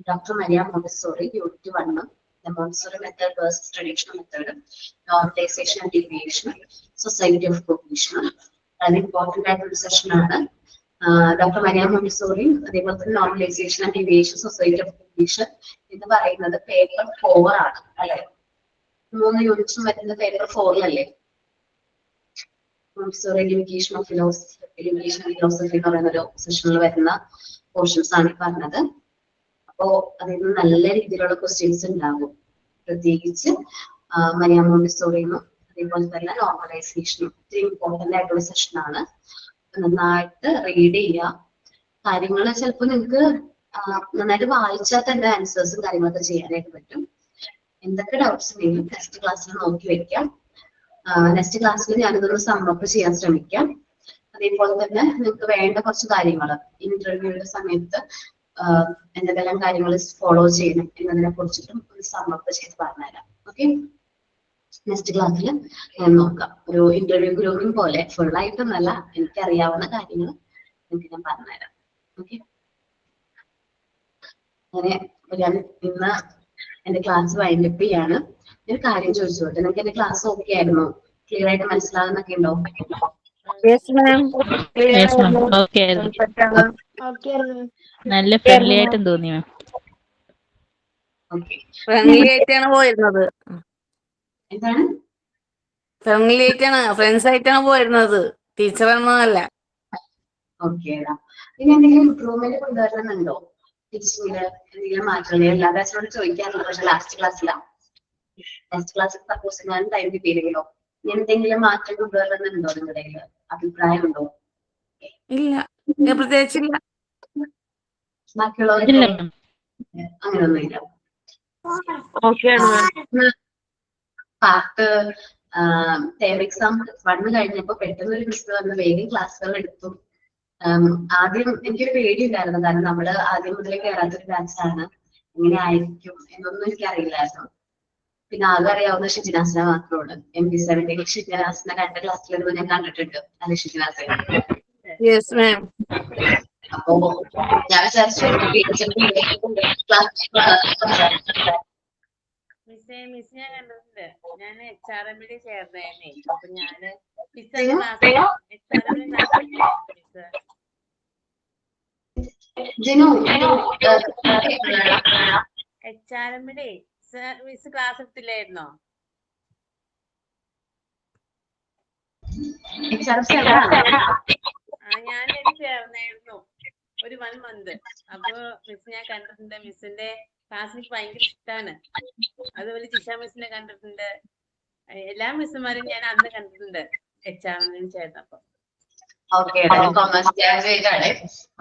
Doctor Maria Montessori unit 1, Montessori method versus traditional method, normalisation and deviation, society of professional. അത് ഇമ്പോർട്ടന്റ് ആയിട്ടൊരു സെഷൻ ആണ്. ഡോക്ടർ മരിയ മോണ്ടിസോറി, അതേപോലെ തന്നെ normalisation and deviation, society of professional എന്ന് പറയുന്നത് പേപ്പർ 4 ആണ് അല്ലെ? 3 യൂണിറ്റ്സും വരുന്ന പേപ്പർ 4-ലല്ലേ? മോണ്ടിസോറി എഡ്യൂക്കേഷൻ ഓഫ് ഫിലോസഫി എന്ന് പറയുന്ന ഒരു സെഷനിൽ വരുന്ന പോർഷൻസ് ആണ് പറഞ്ഞത്. അപ്പോ അതിൽ നിന്ന് നല്ല രീതിയിലുള്ള ക്വസ്റ്റ്യൻസ് ഉണ്ടാകും, പ്രത്യേകിച്ച് മരിയ മോണ്ടിസോറിന്നും അതേപോലെ തന്നെ നോർമലൈസേഷനും. ഇത്തിരി ഇമ്പോർട്ടന്റ് ആയിട്ടുള്ള സെഷനാണ്. നന്നായിട്ട് റീഡ് ചെയ്യുക. കാര്യങ്ങൾ ചിലപ്പോൾ നിങ്ങൾക്ക് നന്നായിട്ട് വായിച്ചാൽ തന്നെ ആൻസേഴ്സും കാര്യങ്ങളൊക്കെ ചെയ്യാനായിട്ട് പറ്റും. എന്തൊക്കെ ഡൗട്ട്സ് ഉണ്ടെങ്കിലും നെക്സ്റ്റ് ക്ലാസ്സിൽ നോക്കി വെക്കാം. നെക്സ്റ്റ് ക്ലാസ്സിൽ ഞാനിതൊന്ന് സമ്മപ്പ് ചെയ്യാൻ ശ്രമിക്കാം. അതേപോലെ തന്നെ നിങ്ങൾക്ക് വേണ്ട കുറച്ച് കാര്യങ്ങൾ ഇന്റർവ്യൂയുടെ സമയത്ത് എന്തെല്ലാം കാര്യങ്ങൾ ഫോളോ ചെയ്യണം എന്നതിനെ കുറിച്ചിട്ടും ഒരു സമ്മപ്പ് ചെയ്ത് പറഞ്ഞുതരാം. ഓക്കെ, നെക്സ്റ്റ് ക്ലാസ്സിൽ ഞാൻ നോക്കാം. ഒരു ഇന്റർവ്യൂ ഗ്രൂപ്പിംഗ് പോലെ ഫുൾ ആയിട്ടൊന്നല്ല, എനിക്കറിയാവുന്ന കാര്യങ്ങൾ നിങ്ങൾക്ക് ഞാൻ പറഞ്ഞുതരാം. ഓക്കെ, അങ്ങനെ ഞാൻ ഇന്ന് എന്റെ ക്ലാസ് വൈൻഡപ്പ് ചെയ്യാണ്. ഒരു കാര്യം ചോദിച്ചോട്ടെ, നിങ്ങൾക്ക് എന്റെ ക്ലാസ് ഓക്കെ ആയിരുന്നോ? ക്ലിയർ ആയിട്ട് മനസ്സിലാകുന്നൊക്കെ ഉണ്ടോ? Yes ma'am. ഓക്കെ നല്ല ഫ്രണ്ട്ലി ആയിട്ടും തോന്നി മാം. ഓക്കെ, ഫ്രണ്ട്ലി ആയിട്ടാണ് പോയിരുന്നത്. എന്താണ്? ഫ്രണ്ട്ലി ആയിട്ടാണ്, ഫ്രണ്ട്സ് ആയിട്ടാണ് പോയിരുന്നത്, ടീച്ചർ ഒന്നുമല്ല. ഓക്കെ, ഇനി എന്തെങ്കിലും ഇംപ്രൂവ്മെന്റ് കൊണ്ടുവരണമെന്നുണ്ടോ ടീച്ചിങ്ങില്? എന്തെങ്കിലും മാറ്റങ്ങൾ എല്ലാ ബാച്ചിനോട് ചോദിക്കാറുണ്ട്, പക്ഷെ ലാസ്റ്റ് ക്ലാസ്സിലാണ്. നെക്സ്റ്റ് ക്ലാസ്സിൽ സപ്പോസ് ഞാൻ ടൈം കിട്ടിയില്ലെങ്കിലോ എന്തെങ്കിലും മാറ്റം കൊണ്ടുവരണമെന്നുണ്ടോ? നിങ്ങളുടെ അഭിപ്രായമുണ്ടോ? ഇല്ല, പ്രത്യേകിച്ചില്ല. ബാക്കിയുള്ളവർക്ക് ഇല്ല. അങ്ങനെയൊന്നുമില്ല. ഓക്കെയാണ് മാം. പാർട്ട് ടേം എക്സാം 1 കഴിഞ്ഞപ്പോ പെട്ടെന്ന് ഒരു മിസ് വന്ന് വേഗം ക്ലാസ്സുകൾ എടുത്തു. ആദ്യം എനിക്കൊരു പേടിയുണ്ടായിരുന്നു, കാരണം നമ്മള് ആദ്യം മുതലേ കയറാത്തൊരു ബാച്ചാണ്, എങ്ങനെ ആയിരിക്കും എന്നൊന്നും എനിക്കറിയില്ലായിരുന്നു. പിന്നെ ആകെ അറിയാവുന്ന ഷിജിനാസിനെ മാത്രമാണ്. MD7 ഷിജിനാസിനെ 2 ക്ലാസ്സിലൊന്നും ഞാൻ കണ്ടിട്ടുണ്ട്. അത് ഷിജിനാസിനെ. Yes ma'am. അപ്പോ ഞാൻ വിചാരിച്ചു മിസ് ഞാൻ കണ്ടിട്ടുണ്ട്. ഞാൻ HRM-ൽ ചേർന്നേനെ. അപ്പൊ ഞാന് HRM-ലെ മിസ് ക്ലാസ് എടുത്തില്ലായിരുന്നോ? ഞാൻ ചേർന്നായിരുന്നു ഒരു 1 month. അപ്പൊ മിസ് ഞാൻ കണ്ടിട്ടുണ്ട്. മിസ്സിന്റെ ക്ലാസ് എനിക്ക് ഭയങ്കര ഇഷ്ടമാണ്. അതുപോലെ ജിഷ മിസ്സിനെ കണ്ടിട്ടുണ്ട്. എല്ലാ മിസ്സുമാരും ഞാൻ അന്ന് കണ്ടിട്ടുണ്ട് HRM-ൽ ചേർന്നപ്പോ. കോമേഴ്സ് ഗ്രാജുവേറ്റ് ആണ്.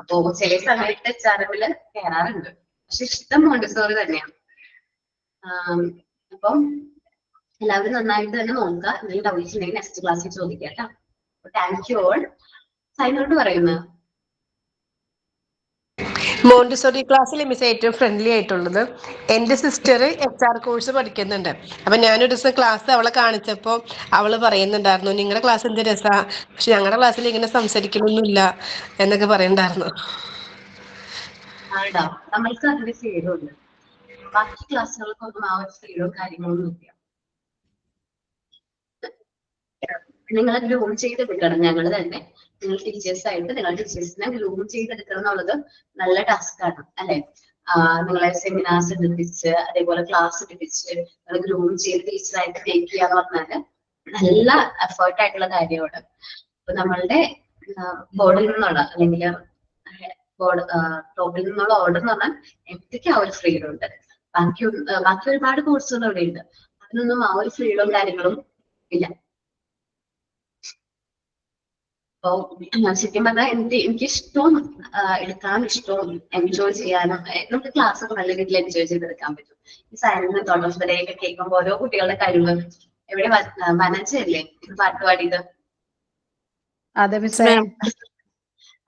അപ്പൊ ചില സമയത്ത് HRM-ൽ കയറാറുണ്ട്, പക്ഷെ ഇഷ്ടം മോണ്ടിസോറി തന്നെയാണ്. അപ്പം എല്ലാവരും നന്നായിട്ട് തന്നെ നോക്കുക. എന്തെങ്കിലും ഡൗട്ട്സ് ഉണ്ടെങ്കിൽ നെക്സ്റ്റ് ക്ലാസ്സിൽ ചോദിക്കാം കേട്ടോ. Thank you all. സൈനോട്ട് പറയുന്നത് മോണ്ടിസോറി ക്ലാസ്സിൽ മിസ് ഏറ്റവും ഫ്രണ്ട്ലി ആയിട്ടുള്ളത്. എൻ്റെ സിസ്റ്റർ HR കോഴ്സ് പഠിക്കുന്നുണ്ട്. അപ്പൊ ഞാനൊരു ദിവസം ക്ലാസ് അവളെ കാണിച്ചപ്പോ അവള് പറയുന്നുണ്ടായിരുന്നു, നിങ്ങളുടെ ക്ലാസ് എന്ത് രസാ, പക്ഷെ ഞങ്ങളുടെ ക്ലാസ്സിൽ ഇങ്ങനെ സംസാരിക്കണമൊന്നുമില്ല എന്നൊക്കെ പറയുന്നുണ്ടായിരുന്നു. ആടാ, നമ്മൾക്ക് അതിന്റെ ഫ്രീഡമുണ്ട്. ബാക്കി ക്ലാസ്സുകൾക്കൊന്നും ആ ഒരു ഫ്രീഡോ കാര്യങ്ങളൊന്നും ഇല്ല. നിങ്ങളെ ഗ്രൂം ചെയ്തെടുക്കണം. ഞങ്ങൾ തന്നെ നിങ്ങൾ ടീച്ചേഴ്സ് ആയിട്ട് നിങ്ങൾ ടീച്ചേഴ്സിനെ ഗ്രൂം ചെയ്തെടുക്കണം എന്നുള്ളത് നല്ല ടാസ്ക് ആണ് അല്ലെ. നിങ്ങളെ സെമിനാർസ് എടുപ്പിച്ച് അതേപോലെ ക്ലാസ് എടുപ്പിച്ച് നിങ്ങൾ ഗ്രൂം ചെയ്ത് ടീച്ചറായിട്ട് ടേക്ക് ചെയ്യാന്ന് പറഞ്ഞാല് നല്ല എഫേർട്ട് ആയിട്ടുള്ള കാര്യമാണ്. അപ്പൊ നമ്മളുടെ ബോർഡിൽ നിന്നുള്ള അല്ലെങ്കിൽ ബോർഡ് ടോപ്പിൽ നിന്നുള്ള ഓർഡർ എന്ന് പറഞ്ഞാൽ എനിക്ക് ആ ഒരു ഫ്രീഡം ഉണ്ട്. ബാക്കി ഒരുപാട് കോഴ്സുകൾ അവിടെ ഉണ്ട്, അതിനൊന്നും ആ ഒരു ഫ്രീഡവും കാര്യങ്ങളും ഇല്ല. അപ്പൊ ശരിക്കും പറഞ്ഞാൽ എനിക്ക് ഇഷ്ടവും എടുക്കാൻ ഇഷ്ടവും എൻജോയ് ചെയ്യാനും നമുക്ക് ക്ലാസ് ഒക്കെ നല്ല രീതിയിൽ എൻജോയ് ചെയ്തെടുക്കാൻ പറ്റും. ഈ silent thought of the day ഒക്കെ കേൾക്കുമ്പോൾ ഓരോ കുട്ടികളുടെ കഴിവ് എവിടെ മനസ്സിലല്ലേ ഇത് പാട്ട് പാടിയത്. അതെ മിസ്സേ.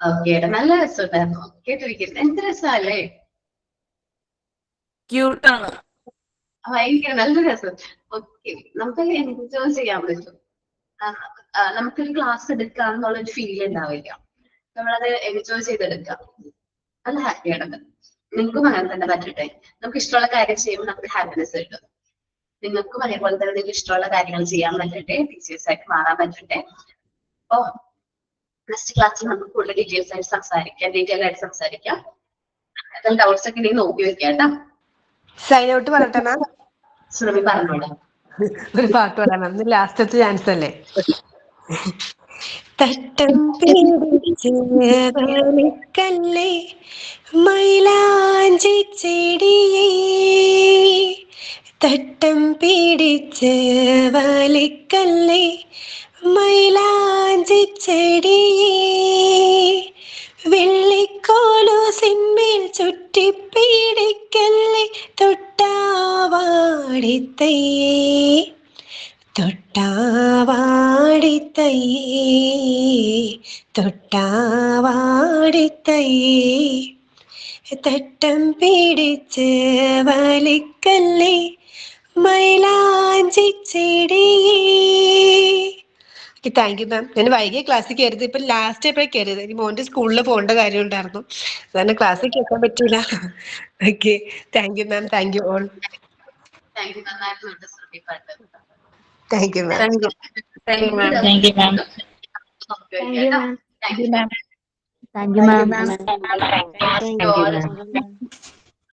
ഓക്കെ, നല്ല രസമുണ്ടായിരുന്നു കേട്ടിരിക്കുന്നത്. എന്ത് രസമല്ലേ, ക്യൂട്ടാണ്. ഭയങ്കര നല്ല രസം. ഓക്കെ, നമുക്ക് എൻജോയ് ചെയ്യാൻ പറ്റും. നമുക്കൊരു ക്ലാസ് എടുക്കാം എന്നുള്ളൊരു ഫീൽ ഉണ്ടാവില്ല, നമ്മളത് എൻജോയ് ചെയ്തെടുക്കാം. നല്ല ഹാപ്പിയാണത്. നിങ്ങൾക്കും അങ്ങനെ തന്നെ പറ്റട്ടെ. നമുക്ക് ഇഷ്ടമുള്ള കാര്യം ചെയ്യുമ്പോൾ നമുക്ക് ഹാപ്പിനെസ് കിട്ടും. നിങ്ങൾക്കും അതേപോലെ തന്നെ നിങ്ങൾക്ക് ഇഷ്ടമുള്ള കാര്യങ്ങൾ ചെയ്യാൻ പറ്റട്ടെ, ടീച്ചേഴ്സ് ആയിട്ട് മാറാൻ പറ്റട്ടെ. അപ്പൊ നെക്സ്റ്റ് ക്ലാസ്സിൽ നമുക്ക് കൂടുതൽ ഡീറ്റെയിൽസ് ആയിട്ട് സംസാരിക്കാം, ഡീറ്റെയിൽ ആയിട്ട് സംസാരിക്കാം. എന്തെങ്കിലും ഡൗട്ട്സ് ഒക്കെ ഉണ്ടെങ്കിൽ നോക്കി വെക്കാം കേട്ടോ. സൈൻ ഔട്ട് പറയട്ടെ മാം. സുരഭി പറഞ്ഞോളാം. ഒരു പാട്ട് പറയാം മാം, ലാസ്റ്റത്തെ ചാൻസ് അല്ലേ. തട്ടം പിടിച്ച് വലിക്കല്ലേ മൈലാഞ്ചി ചെടിയേ, തട്ടം പിടിച്ച് വലിക്കല്ലേ മൈലാഞ്ചി ചെടിയേ, വെള്ളിക്കോലു സിന്മേൽ ചുറ്റിപ്പിടിക്കല്ലേ തൊട്ടാവാടിത്തയ്യേ, തൊട്ടാവാടിത്തയ്യേ, തൊട്ടാവാടിത്തയ്യേ, തട്ടം പിടിച്ച് വലിക്കല്ലേ മൈലാഞ്ചി ചെടിയേ. Thank you ma'am. ഞാൻ വൈകിയ ക്ലാസ്സിൽ കയറിയത്, ഇപ്പൊ ലാസ്റ്റ് എപ്പോഴും കയറിയത്. ഇനി മോന്റെ സ്കൂളിൽ പോകേണ്ട കാര്യം ഉണ്ടായിരുന്നു, അതാണ് ക്ലാസ്സിൽ കേൾക്കാൻ പറ്റൂല. Okay, thank you ma'am. Thank you all. Thank you, നന്നായിട്ടുണ്ട് സുരഭി പാട്ട്. Thank you ma'am. Thank you. Thank you ma'am. Thank you ma'am. Thank you ma'am. Thank you thank you ma'am. Ma'am. Thank you.